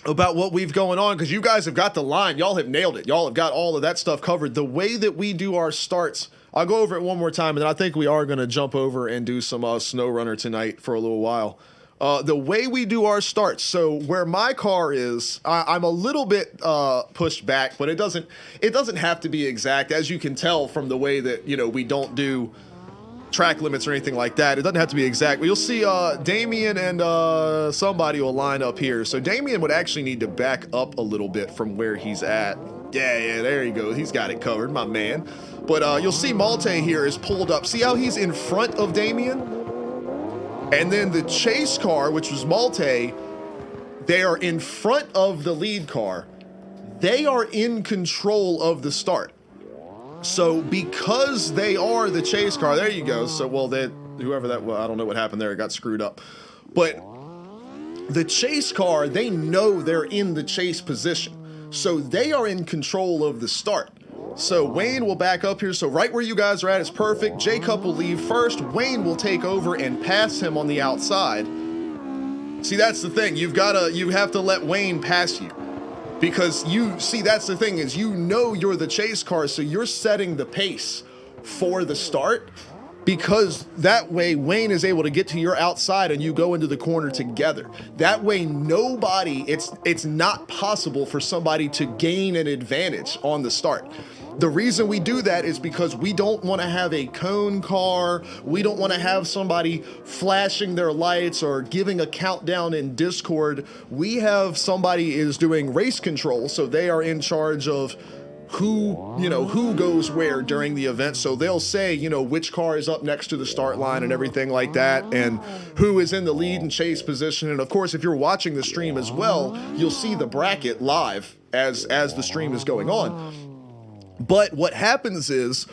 about what we've going on, because you guys have got the line, y'all have nailed it, y'all have got all of that stuff covered. The way that we do our starts, I'll go over it one more time, and then I think we are going to jump over and do some snow runner tonight for a little while. The way we do our starts, so where my car is, I'm a little bit pushed back, but it doesn't have to be exact, as you can tell from the way that, you know, we don't do track limits or anything like that. It doesn't have to be exact, but you'll see Damien and somebody will line up here. So Damien would actually need to back up a little bit from where he's at. Yeah, there you go. He's got it covered, my man. But you'll see Malte here is pulled up. See how he's in front of Damien? And then the chase car, which was Malte, they are in front of the lead car. They are in control of the start. So because they are the chase car, there you go. So, well, whoever that was, I don't know what happened there. It got screwed up. But the chase car, they know they're in the chase position. So they are in control of the start. So Wayne will back up here. So right where you guys are at is perfect. J-Cup will leave first. Wayne will take over and pass him on the outside. See, that's the thing. You have to let Wayne pass you. Because that's the thing, is you know you're the chase car, so you're setting the pace for the start, because that way Wayne is able to get to your outside and you go into the corner together. That way it's not possible for somebody to gain an advantage on the start. The reason we do that is because we don't want to have a cone car. We don't want to have somebody flashing their lights or giving a countdown in Discord. We have somebody is doing race control, so they are in charge of who goes where during the event. So they'll say, which car is up next to the start line and everything like that, and who is in the lead and chase position. And of course, if you're watching the stream as well, you'll see the bracket live as the stream is going on. But what happens is,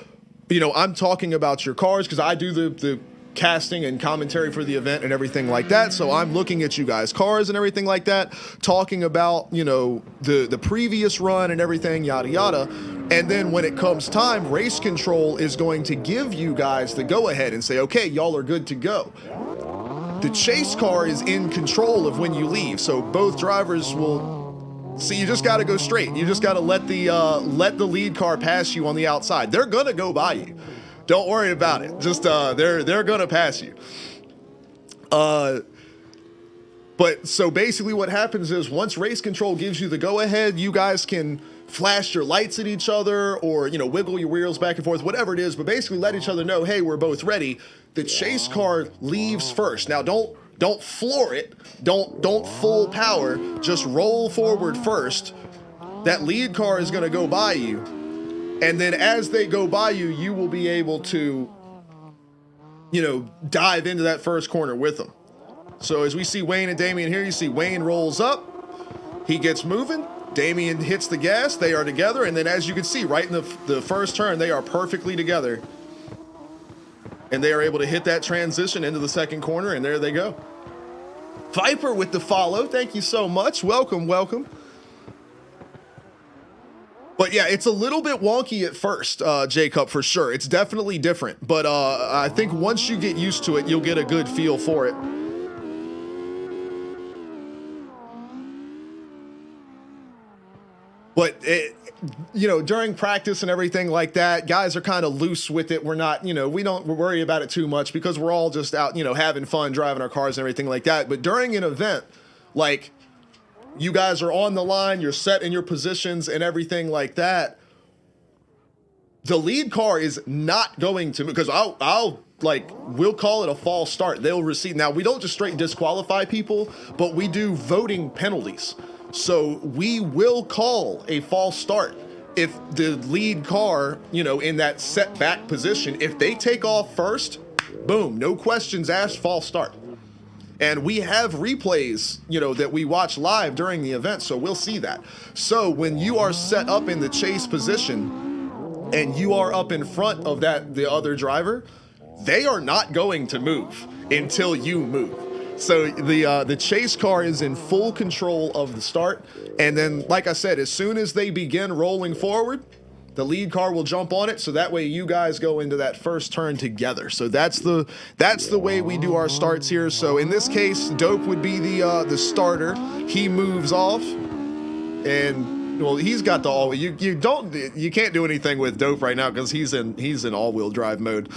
I'm talking about your cars because I do the casting and commentary for the event and everything like that. So I'm looking at you guys' cars and everything like that, talking about, the previous run and everything, yada, yada. And then when it comes time, race control is going to give you guys the go ahead and say, okay, y'all are good to go. The chase car is in control of when you leave. So both drivers will... See, you just got to go straight. You just got to let the lead car pass you on the outside. They're going to go by you. Don't worry about it. Just they're going to pass you. But so basically what happens is once race control gives you the go ahead, you guys can flash your lights at each other or, wiggle your wheels back and forth, whatever it is, but basically let each other know, hey, we're both ready. The chase car leaves first. Now don't floor it. Don't full power. Just roll forward first. That lead car is going to go by you. And then as they go by you, you will be able to, dive into that first corner with them. So as we see Wayne and Damien here, you see Wayne rolls up. He gets moving. Damien hits the gas. They are together. And then as you can see, right in the first turn, they are perfectly together. And they are able to hit that transition into the second corner, and there they go. Viper with the follow. Thank you so much. Welcome, welcome. But yeah, it's a little bit wonky at first, Jacob, for sure. It's definitely different. But I think once you get used to it, you'll get a good feel for it. But during practice and everything like that, guys are kind of loose with it. We're not, we don't worry about it too much because we're all just out, having fun, driving our cars and everything like that. But during an event, like you guys are on the line, you're set in your positions and everything like that. The lead car is not going to, because we'll call it a false start. They'll receive. Now, we don't just straight disqualify people, but we do voting penalties. So we will call a false start if the lead car, in that set back position, if they take off first, boom, no questions asked, false start. And we have replays, that we watch live during the event, so we'll see that. So when you are set up in the chase position and you are up in front of the other driver, they are not going to move until you move. So the chase car is in full control of the start. And then, like I said, as soon as they begin rolling forward, the lead car will jump on it. So that way you guys go into that first turn together. So that's the way we do our starts here. So in this case, Dope would be the starter. He moves off, and well, he's got the all. You can't do anything with Dope right now because he's in all-wheel drive mode.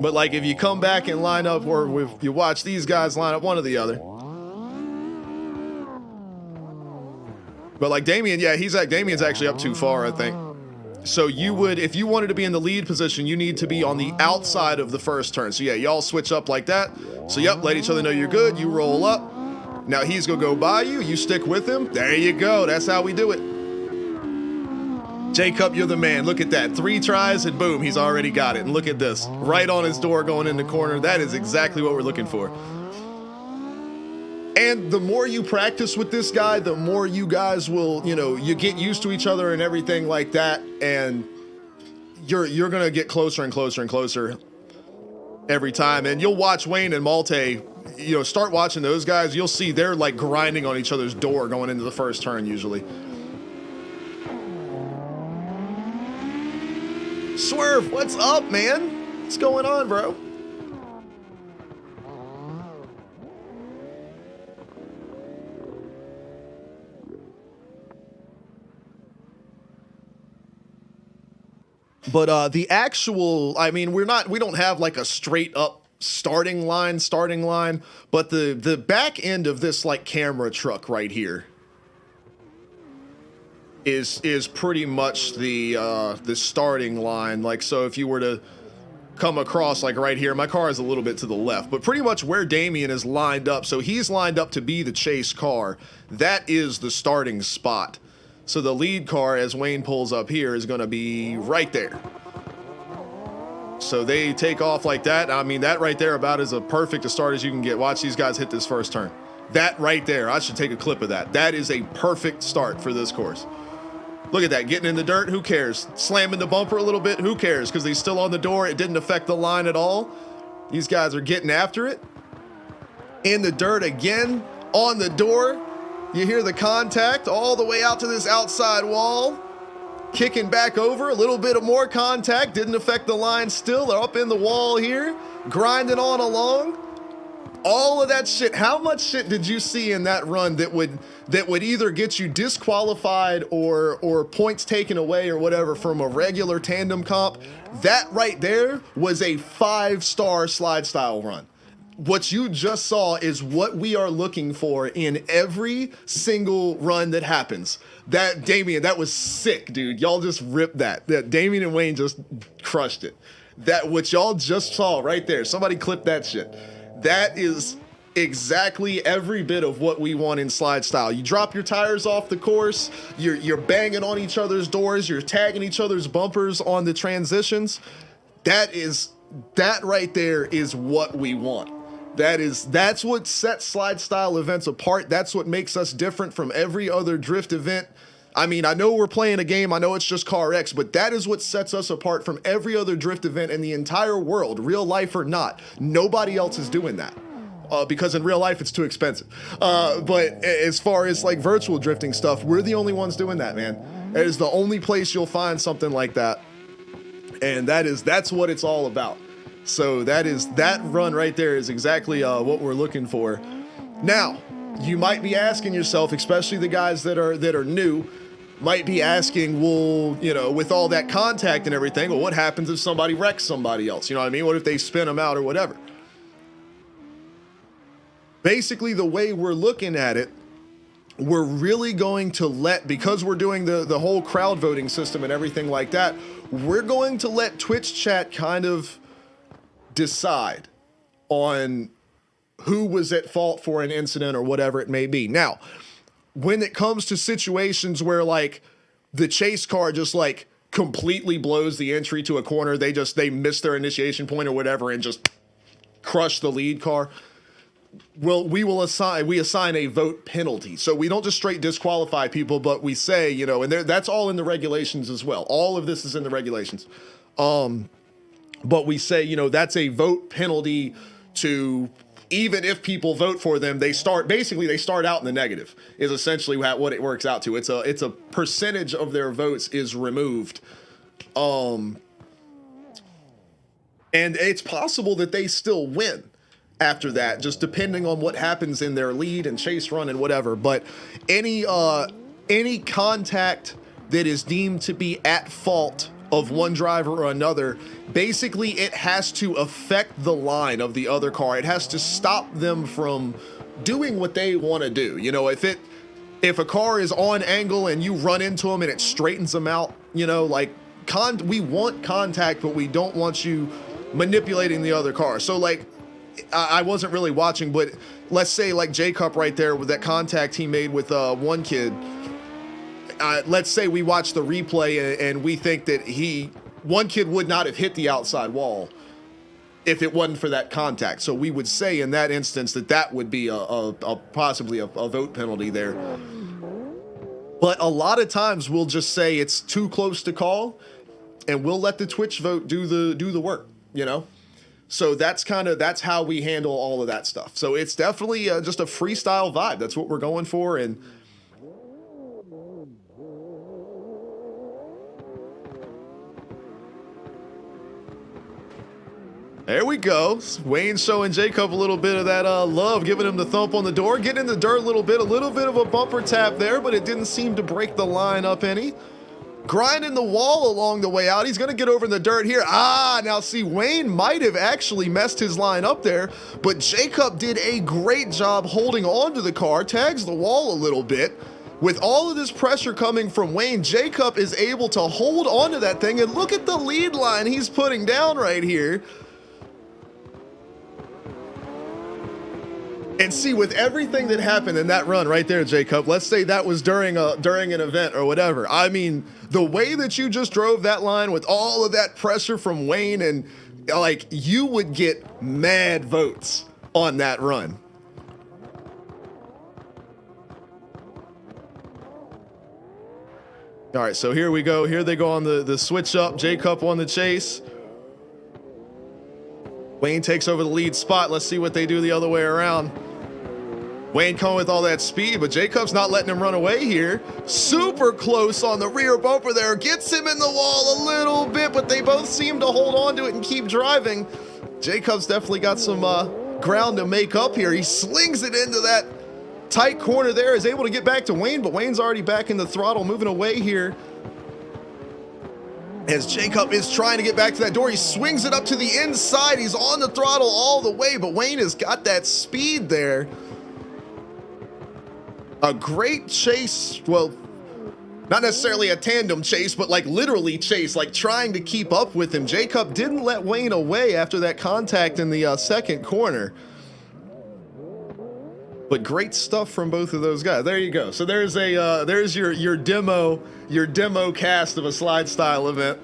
But like if you come back and line up, or if you watch these guys line up, one or the other. But like Damien, yeah, Damien's actually up too far, I think. So you would, if you wanted to be in the lead position, you need to be on the outside of the first turn. So yeah, y'all switch up like that. So yep, let each other know you're good. You roll up. Now he's gonna go by you. You stick with him. There you go. That's how we do it. Jacob, you're the man. Look at that. 3 tries and boom, he's already got it. And look at this. Right on his door going in the corner. That is exactly what we're looking for. And the more you practice with this guy, the more you guys will, you get used to each other and everything like that. And you're going to get closer and closer and closer every time. And you'll watch Wayne and Malte, start watching those guys. You'll see they're like grinding on each other's door going into the first turn usually. Swerve, what's up, man? What's going on, bro? But the actual, I mean, we don't have like a straight up starting line, but the back end of this like camera truck right here, is pretty much the starting line. Like, so if you were to come across like right here, my car is a little bit to the left, but pretty much where Damien is lined up, so he's lined up to be the chase car, that is the starting spot. So the lead car, as Wayne pulls up here, is going to be right there. So they take off like that. I mean, that right there about as a perfect a start as you can get. Watch these guys hit this first turn. That right there, I should take a clip of that. That is a perfect start for this course. Look at that, getting in the dirt, who cares? Slamming the bumper a little bit, who cares? Because he's still on the door, it didn't affect the line at all. These guys are getting after it. In the dirt again, on the door. You hear the contact all the way out to this outside wall. Kicking back over, a little bit of more contact, didn't affect the line still. They're up in the wall here, grinding on along. All of that shit, how much shit did you see in that run that would either get you disqualified or points taken away or whatever from a regular tandem comp? That right there was a 5-star slide style run. What you just saw is what we are looking for in every single run that happens. That, Damien, that was sick, dude. Y'all just ripped that. That Damien and Wayne just crushed it. That what y'all just saw right there. Somebody clip that shit. That is exactly every bit of what we want in slide style. You drop your tires off the course, you're banging on each other's doors, you're tagging each other's bumpers on the transitions. That right there is what we want. That's what sets slide style events apart. That's what makes us different from every other drift event. I mean, I know we're playing a game, I know it's just Car X, but that is what sets us apart from every other drift event in the entire world, real life or not. Nobody else is doing that. Because in real life, it's too expensive. But as far as like virtual drifting stuff, we're the only ones doing that, man. It is the only place you'll find something like that. And that's what it's all about. So that run right there is exactly what we're looking for. Now, you might be asking yourself, especially the guys that are new, might be asking, well, you know, with all that contact and everything, well, what happens if somebody wrecks somebody else? You know what I mean? What if they spin them out or whatever? Basically, the way we're looking at it, we're really going to because we're doing the whole crowd voting system and everything like that, we're going to let Twitch chat kind of decide on who was at fault for an incident or whatever it may be. Now, when it comes to situations where like the chase car just like completely blows the entry to a corner, they miss their initiation point or whatever and just crush the lead car, we assign a vote penalty. So we don't just straight disqualify people, but we say, you know, and that's all in the regulations as well. All of this is in the regulations. But we say, you know, that's a vote penalty to, even if people vote for them, they start out in the negative, is essentially what it works out to. It's a percentage of their votes is removed. And it's possible that they still win after that, just depending on what happens in their lead and chase run and whatever. But any contact that is deemed to be at fault of one driver or another, basically it has to affect the line of the other car. It has to stop them from doing what they want to do. You know, if a car is on angle and you run into them and it straightens them out, you know, like we want contact, but we don't want you manipulating the other car. So like, I wasn't really watching, but let's say like Jacob right there with that contact he made with one kid. Let's say we watch the replay and we think that one kid would not have hit the outside wall if it wasn't for that contact. So we would say in that instance that would be possibly a vote penalty there. But a lot of times we'll just say it's too close to call, and we'll let the Twitch vote do the work, you know? So that's how we handle all of that stuff. So it's definitely just a freestyle vibe. That's what we're going for. And there we go. Wayne showing Jacob a little bit of that love, giving him the thump on the door, getting in the dirt a little bit of a bumper tap there, but it didn't seem to break the line up any. Grinding the wall along the way out. He's going to get over in the dirt here. Now see, Wayne might have actually messed his line up there, but Jacob did a great job holding on to the car, tags the wall a little bit, with all of this pressure coming from Wayne, Jacob is able to hold onto that thing, and look at the lead line he's putting down right here. And see, with everything that happened in that run right there, Jacob, let's say that was during an event or whatever. I mean, the way that you just drove that line with all of that pressure from Wayne, and like, you would get mad votes on that run. All right, so here we go. Here they go on the switch up. Jacob on the chase. Wayne takes over the lead spot. Let's see what they do the other way around. Wayne coming with all that speed, but Jacob's not letting him run away here. Super close on the rear bumper there. Gets him in the wall a little bit, but they both seem to hold on to it and keep driving. Jacob's definitely got some ground to make up here. He slings it into that tight corner there, is able to get back to Wayne, but Wayne's already back in the throttle, moving away here. As Jacob is trying to get back to that door, he swings it up to the inside. He's on the throttle all the way, but Wayne has got that speed there. A great chase, well, not necessarily a tandem chase, but like literally chase, like trying to keep up with him. Jacob didn't let Wayne away after that contact in the second corner. But great stuff from both of those guys. There you go. So there's a there's your demo cast of a slide style event.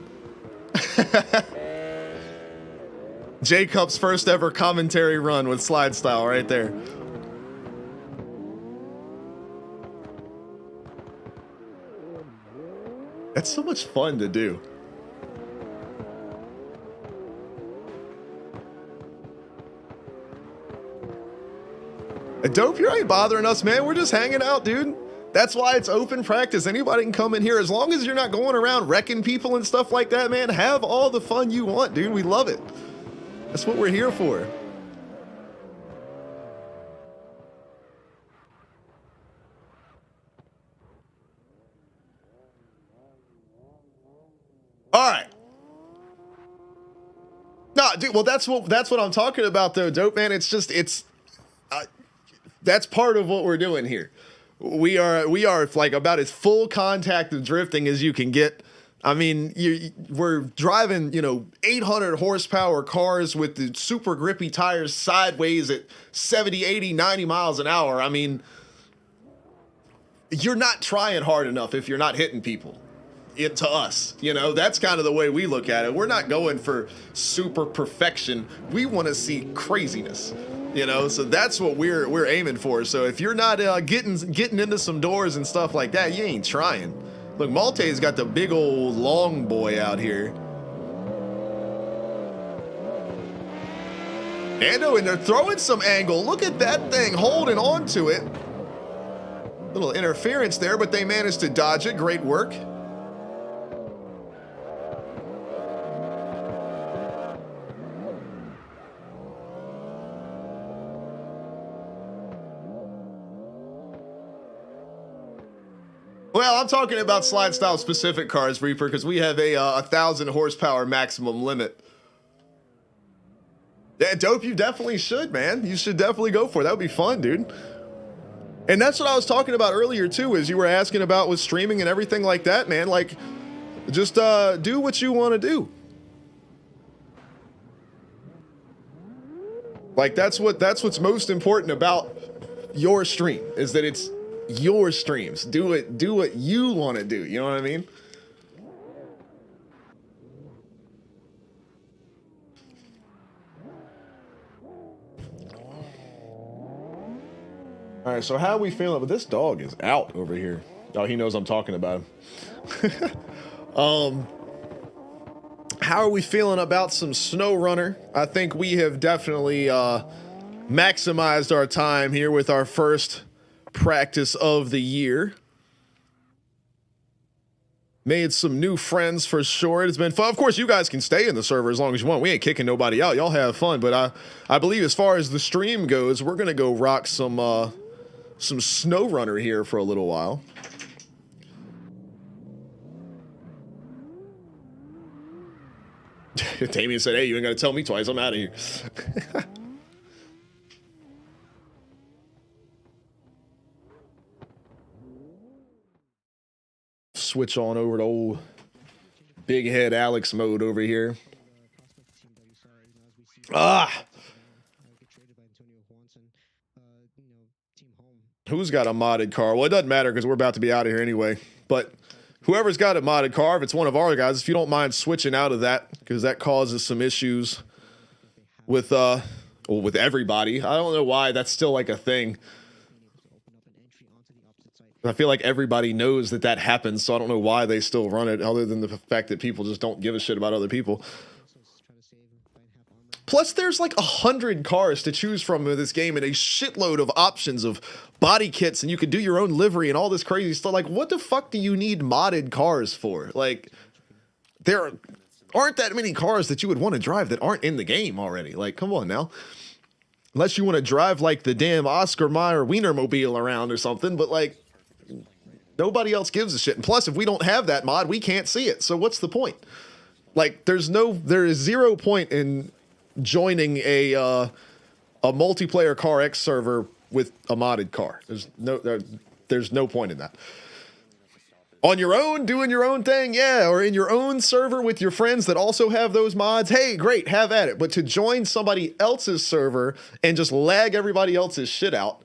Jacob's first ever commentary run with slide style right there. That's so much fun to do. Dope, you ain't bothering us, man. We're just hanging out, dude. That's why it's open practice. Anybody can come in here. As long as you're not going around wrecking people and stuff like that, man, have all the fun you want, dude. We love it. That's what we're here for. All right. No, dude, well, that's what I'm talking about, though, Dope, man. It's just, that's part of what we're doing here. We are like about as full contact of drifting as you can get. I mean, we're driving, 800 horsepower cars with the super grippy tires sideways at 70, 80, 90 miles an hour. I mean, you're not trying hard enough if you're not hitting people. To us, that's kind of the way we look at it. We're not going for super perfection. We want to see craziness. So that's what we're aiming for. So if you're not getting into some doors and stuff like that, you ain't trying. Look, Malte's got the big old long boy out here. Ando, and they're throwing some angle. Look at that thing, holding on to it. Little interference there, but they managed to dodge it. Great work. Well, I'm talking about slide style specific cars, Reaper, because we have a 1,000 horsepower maximum limit. Yeah, Dope, you definitely should, man. You should definitely go for it. That would be fun, dude. And that's what I was talking about earlier, too, is you were asking about with streaming and everything like that, man. Like, just do what you want to do. Like, that's what's most important about your stream, is that it's your streams. Do what you want to do. You know what I mean? All right, so how are we feeling? But this dog is out over here. Oh, he knows I'm talking about him. How are we feeling about some Snow Runner? I think we have definitely maximized our time here with our first practice of the year. Made some new friends for sure. It's been fun. Of course, you guys can stay in the server as long as you want. We ain't kicking nobody out. Y'all have fun. But I believe as far as the stream goes, we're gonna go rock some Snow Runner here for a little while. Damien said, "Hey, you ain't gotta tell me twice. I'm out of here." switch on over to old big head Alex mode over here. Who's got a modded car? Well, it doesn't matter because we're about to be out of here anyway. But whoever's got a modded car, if it's one of our guys, if you don't mind switching out of that, because that causes some issues with with everybody. I don't know why that's still like a thing. I feel like everybody knows that that happens, so I don't know why they still run it, other than the fact that people just don't give a shit about other people. Plus, there's like 100 cars to choose from in this game and a shitload of options of body kits, and you can do your own livery and all this crazy stuff. Like, what the fuck do you need modded cars for? Like, there aren't that many cars that you would want to drive that aren't in the game already. Like, come on now. Unless you want to drive like the damn Oscar Mayer Wienermobile around or something, but like, nobody else gives a shit. And plus, if we don't have that mod, we can't see it. So what's the point? Like, there is 0 point in joining a multiplayer Car X server with a modded car. There's no point in that. On your own, doing your own thing, yeah, or in your own server with your friends that also have those mods, hey, great, have at it. But to join somebody else's server and just lag everybody else's shit out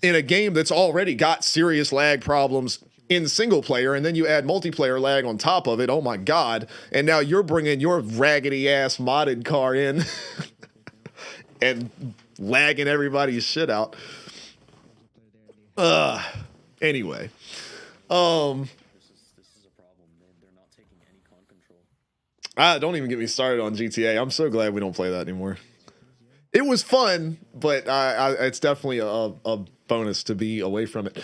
in a game that's already got serious lag problems in single player, and then you add multiplayer lag on top of it, oh my god, and now you're bringing your raggedy ass modded car in and lagging everybody's shit out. Anyway. Don't even get me started on GTA. I'm so glad we don't play that anymore. It was fun, but it's definitely a bonus to be away from it.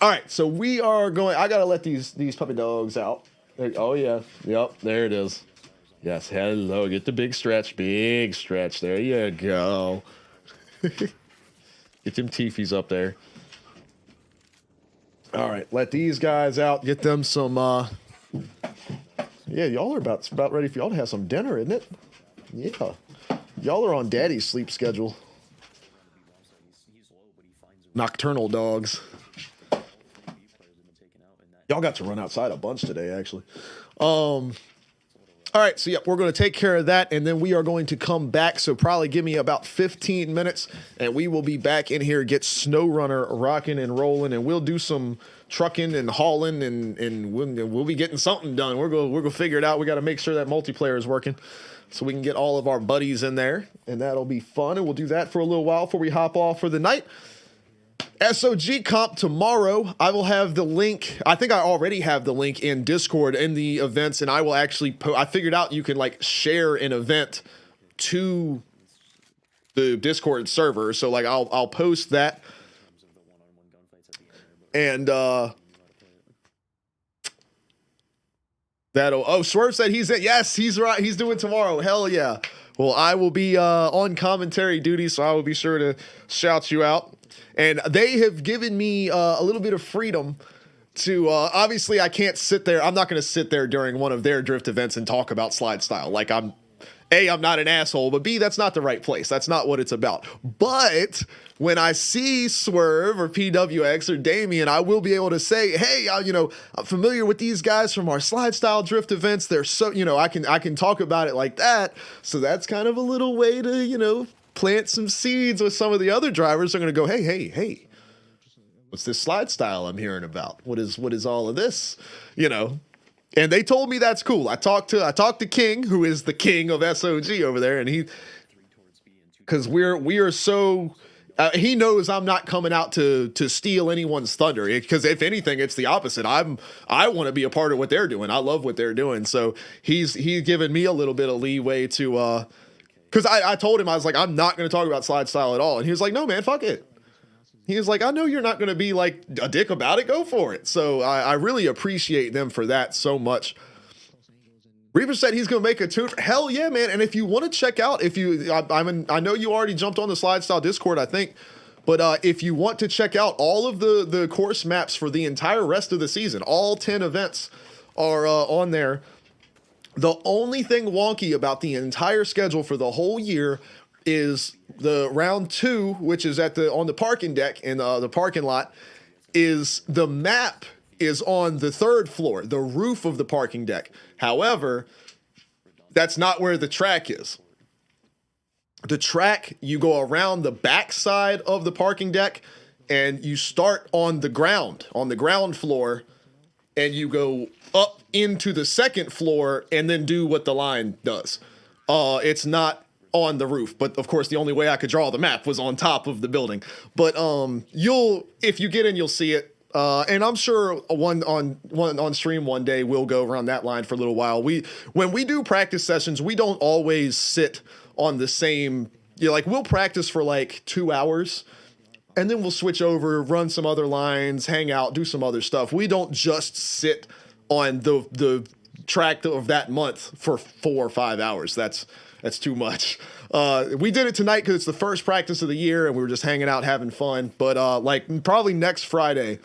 All right, so we are going. I gotta let these puppy dogs out. Oh yeah, yep, there it is. Yes, hello. Get the big stretch, big stretch. There you go. Get them teefies up there. All right, let these guys out. Get them some. Yeah, y'all are about ready for y'all to have some dinner, isn't it? Yeah, y'all are on Daddy's sleep schedule. Nocturnal dogs. Y'all got to run outside a bunch today, actually. All right, so yeah, we're going to take care of that, and then we are going to come back. So probably give me about 15 minutes, and we will be back in here, get SnowRunner rocking and rolling, and we'll do some trucking and hauling, and we'll be getting something done. We're going to figure it out. We got to make sure that multiplayer is working, so we can get all of our buddies in there, and that'll be fun. And we'll do that for a little while before we hop off for the night. SOG comp tomorrow. I will have the link. I think I already have the link in Discord in the events, and I will actually I figured out you can like share an event to the Discord server. So like I'll post that. And Swerve said he's in. Yes, he's right. He's doing tomorrow. Hell yeah. Well, I will be on commentary duty, so I will be sure to shout you out. And they have given me a little bit of freedom to, obviously I can't sit there. I'm not going to sit there during one of their drift events and talk about SLIDESTYLE. Like I'm not an asshole, but B, that's not the right place. That's not what it's about. But when I see Swerve or PWX or Damien, I will be able to say, hey, I'm familiar with these guys from our SLIDESTYLE drift events. They're so, I can talk about it like that. So that's kind of a little way to, plant some seeds with some of the other drivers. They're going to go, hey, what's this SLIDESTYLE I'm hearing about? What is all of this? And they told me that's cool. I talked to King, who is the king of SOG over there, and because we are so he knows I'm not coming out to steal anyone's thunder, because if anything, it's the opposite. I want to be a part of what they're doing. I love what they're doing. So he's given me a little bit of leeway to because I told him, I was like, I'm not going to talk about SLIDESTYLE at all. And he was like, no, man, fuck it. He was like, I know you're not going to be like a dick about it. Go for it. So I really appreciate them for that so much. Reaver said he's going to make a tune. Hell yeah, man. And if you want to check out, I know you already jumped on the SLIDESTYLE Discord, I think. But if you want to check out all of the course maps for the entire rest of the season, all 10 events are on there. The only thing wonky about the entire schedule for the whole year is the round 2, which is on the parking deck in the parking lot, is the map is on the 3rd floor, the roof of the parking deck. However, that's not where the track is. The track, you go around the back side of the parking deck and you start on the ground floor, and you go up into the 2nd floor and then do what the line does. It's not on the roof, but of course the only way I could draw the map was on top of the building. But if you get in, you'll see it. And I'm sure one on stream one day we'll go around that line for a little while. When we do practice sessions, we don't always sit on the same, like we'll practice for like 2 hours and then we'll switch over, run some other lines, hang out, do some other stuff. We don't just sit on the track of that month for 4 or 5 hours. That's too much. We did it tonight because it's the first practice of the year and we were just hanging out, having fun. But like probably next Friday,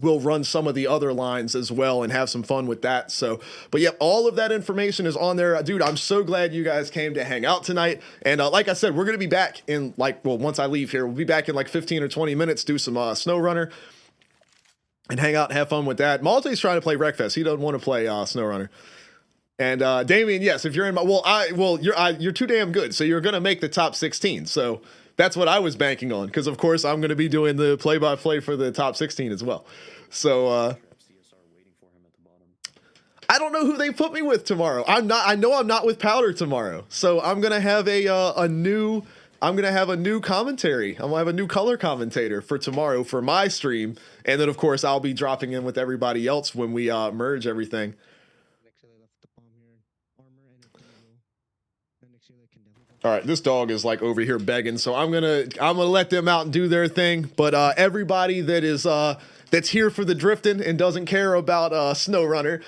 we'll run some of the other lines as well and have some fun with that. So, but yeah, all of that information is on there. Dude, I'm so glad you guys came to hang out tonight. And like I said, we're going to be back in once I leave here, we'll be back in like 15 or 20 minutes, do some Snow Runner and hang out and have fun with that. Malte's trying to play Wreckfest. He doesn't want to play Snow Runner. And Damien, yes, if you're in you're too damn good. So you're going to make the top 16. So that's what I was banking on. Cause of course I'm going to be doing the play-by-play for the top 16 as well. So, I don't know who they put me with tomorrow. I know I'm not with Powder tomorrow. So I'm going to have a new commentary. I'm gonna have a new color commentator for tomorrow for my stream. And then of course I'll be dropping in with everybody else when we merge everything. All right, this dog is like over here begging, so I'm gonna let them out and do their thing. But everybody that is that's here for the drifting and doesn't care about Snow Runner,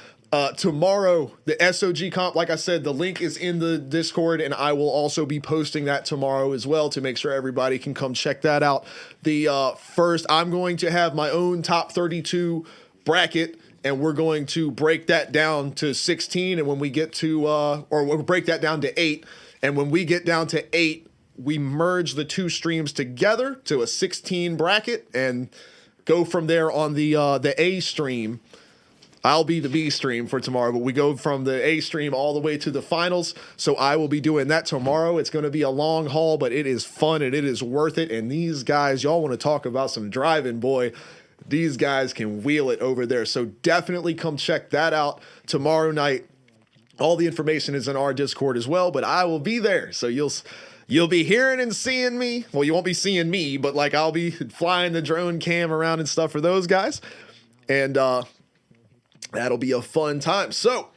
tomorrow the SOG comp, like I said, the link is in the Discord, and I will also be posting that tomorrow as well to make sure everybody can come check that out. The first, I'm going to have my own top 32 bracket. And we're going to break that down to 16, and when we get to, or we'll break that down to 8. And when we get down to 8, we merge the 2 streams together to a 16 bracket and go from there on the A stream. I'll be the B stream for tomorrow, but we go from the A stream all the way to the finals. So I will be doing that tomorrow. It's going to be a long haul, but it is fun and it is worth it. And these guys, y'all want to talk about some driving, boy. These guys can wheel it over there. So definitely come check that out tomorrow night. All the information is in our Discord as well, but I will be there. So you'll be hearing and seeing me. Well, you won't be seeing me, but like I'll be flying the drone cam around and stuff for those guys. And that'll be a fun time. So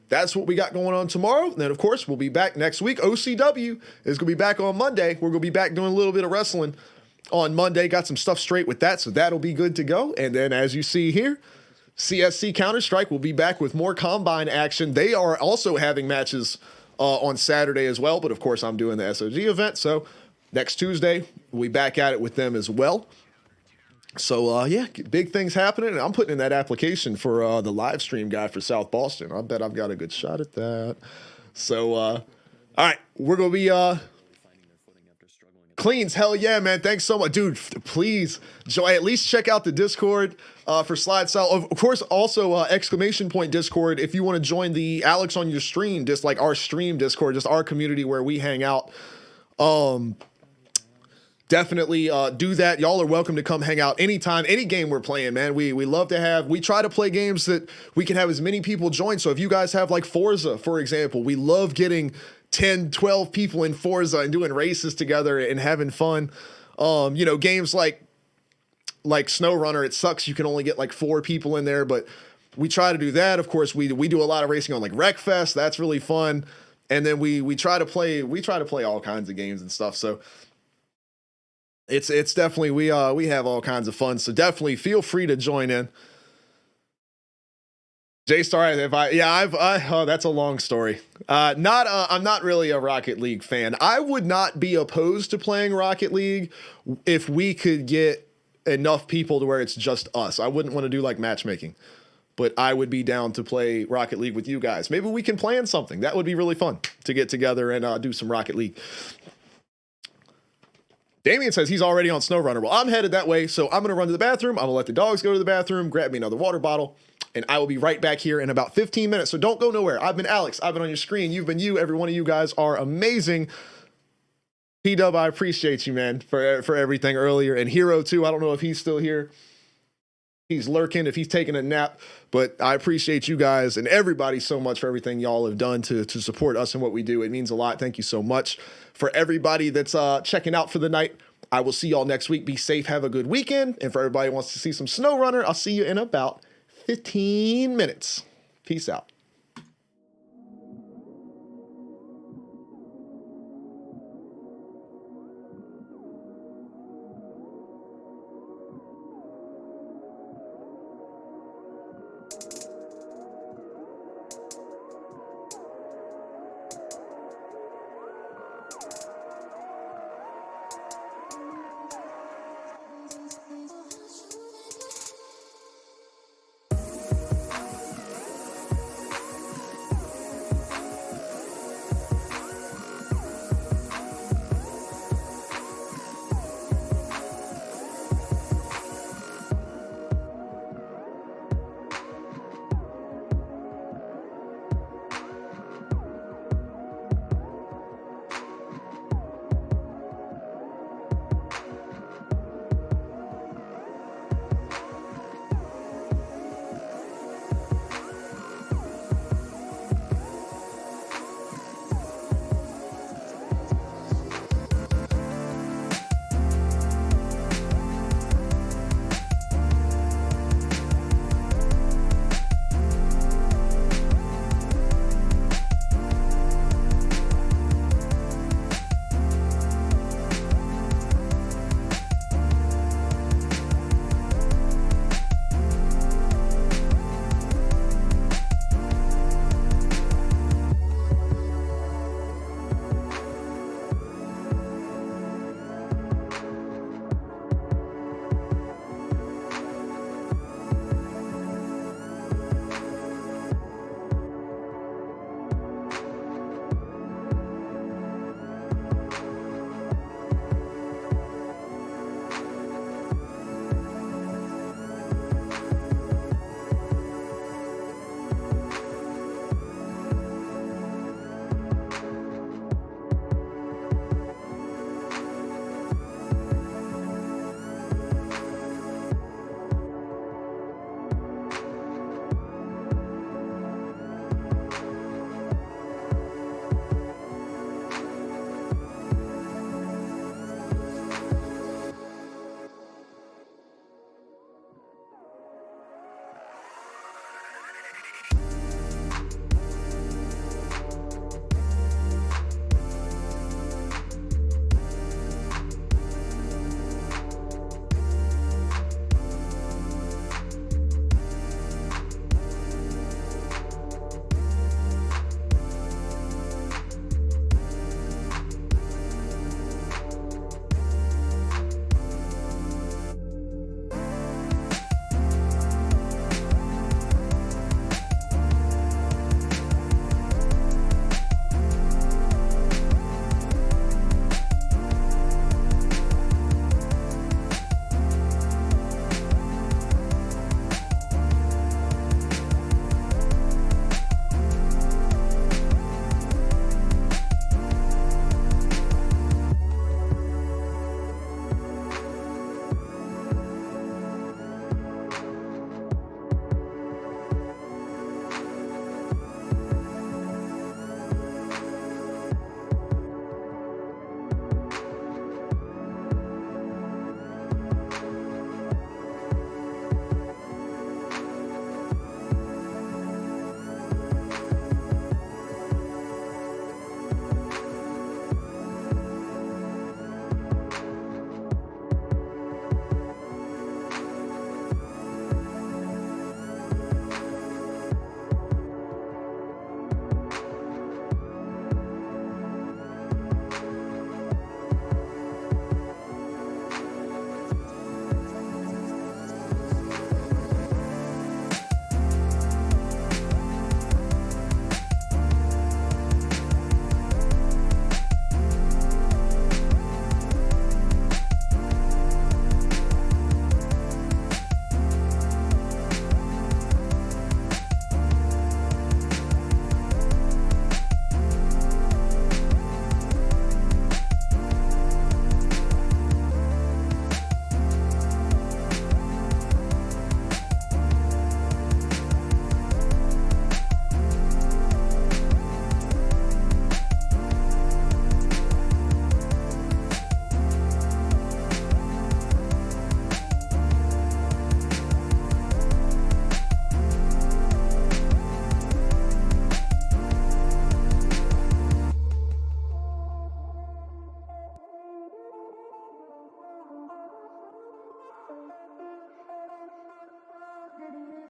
that's what we got going on tomorrow. And then of course we'll be back next week. OCW is going to be back on Monday. We're going to be back doing a little bit of wrestling on Monday. Got some stuff straight with that, so that'll be good to go. And then as you see here, CSC Counter-Strike will be back with more Combine action. They are also having matches on Saturday as well, but of course I'm doing the SOG event, so next Tuesday we'll be back at it with them as well. So yeah, big things happening, and I'm putting in that application for the live stream guy for South Boston. I bet I've got a good shot at that. So all right, we're gonna be Cleans, hell yeah, man. Thanks so much. Dude, please, Joy, at least check out the Discord for SLIDESTYLE. Of course, also exclamation point Discord if you want to join the Alex on your stream, just like our stream Discord, just our community where we hang out. Definitely do that. Y'all are welcome to come hang out anytime, any game we're playing, man. We love to have, we try to play games that we can have as many people join. So if you guys have like Forza, for example, we love getting 10, 12 people in Forza and doing races together and having fun. You know, games like Snow Runner, it sucks you can only get like 4 people in there, but we try to do that. Of course, we do a lot of racing on like Wreckfest. That's really fun. And then we try to play all kinds of games and stuff. So it's definitely, we have all kinds of fun. So definitely feel free to join in. J-Star, oh, that's a long story. I'm not really a Rocket League fan. I would not be opposed to playing Rocket League if we could get enough people to where it's just us. I wouldn't want to do like matchmaking, but I would be down to play Rocket League with you guys. Maybe we can plan something. That would be really fun to get together and do some Rocket League. Damien says he's already on SnowRunner. Well, I'm headed that way, so I'm going to run to the bathroom. I'm going to let the dogs go to the bathroom, grab me another water bottle, and I will be right back here in about 15 minutes. So don't go nowhere. I've been Alex. I've been on your screen. You've been you. Every one of you guys are amazing. P-Dub, I appreciate you, man, for everything earlier. And Hero, too. I don't know if he's still here. He's lurking, if he's taking a nap. But I appreciate you guys and everybody so much for everything y'all have done to support us and what we do. It means a lot. Thank you so much. For everybody that's checking out for the night, I will see y'all next week. Be safe. Have a good weekend. And for everybody who wants to see some SnowRunner, I'll see you in about 15 minutes. Peace out.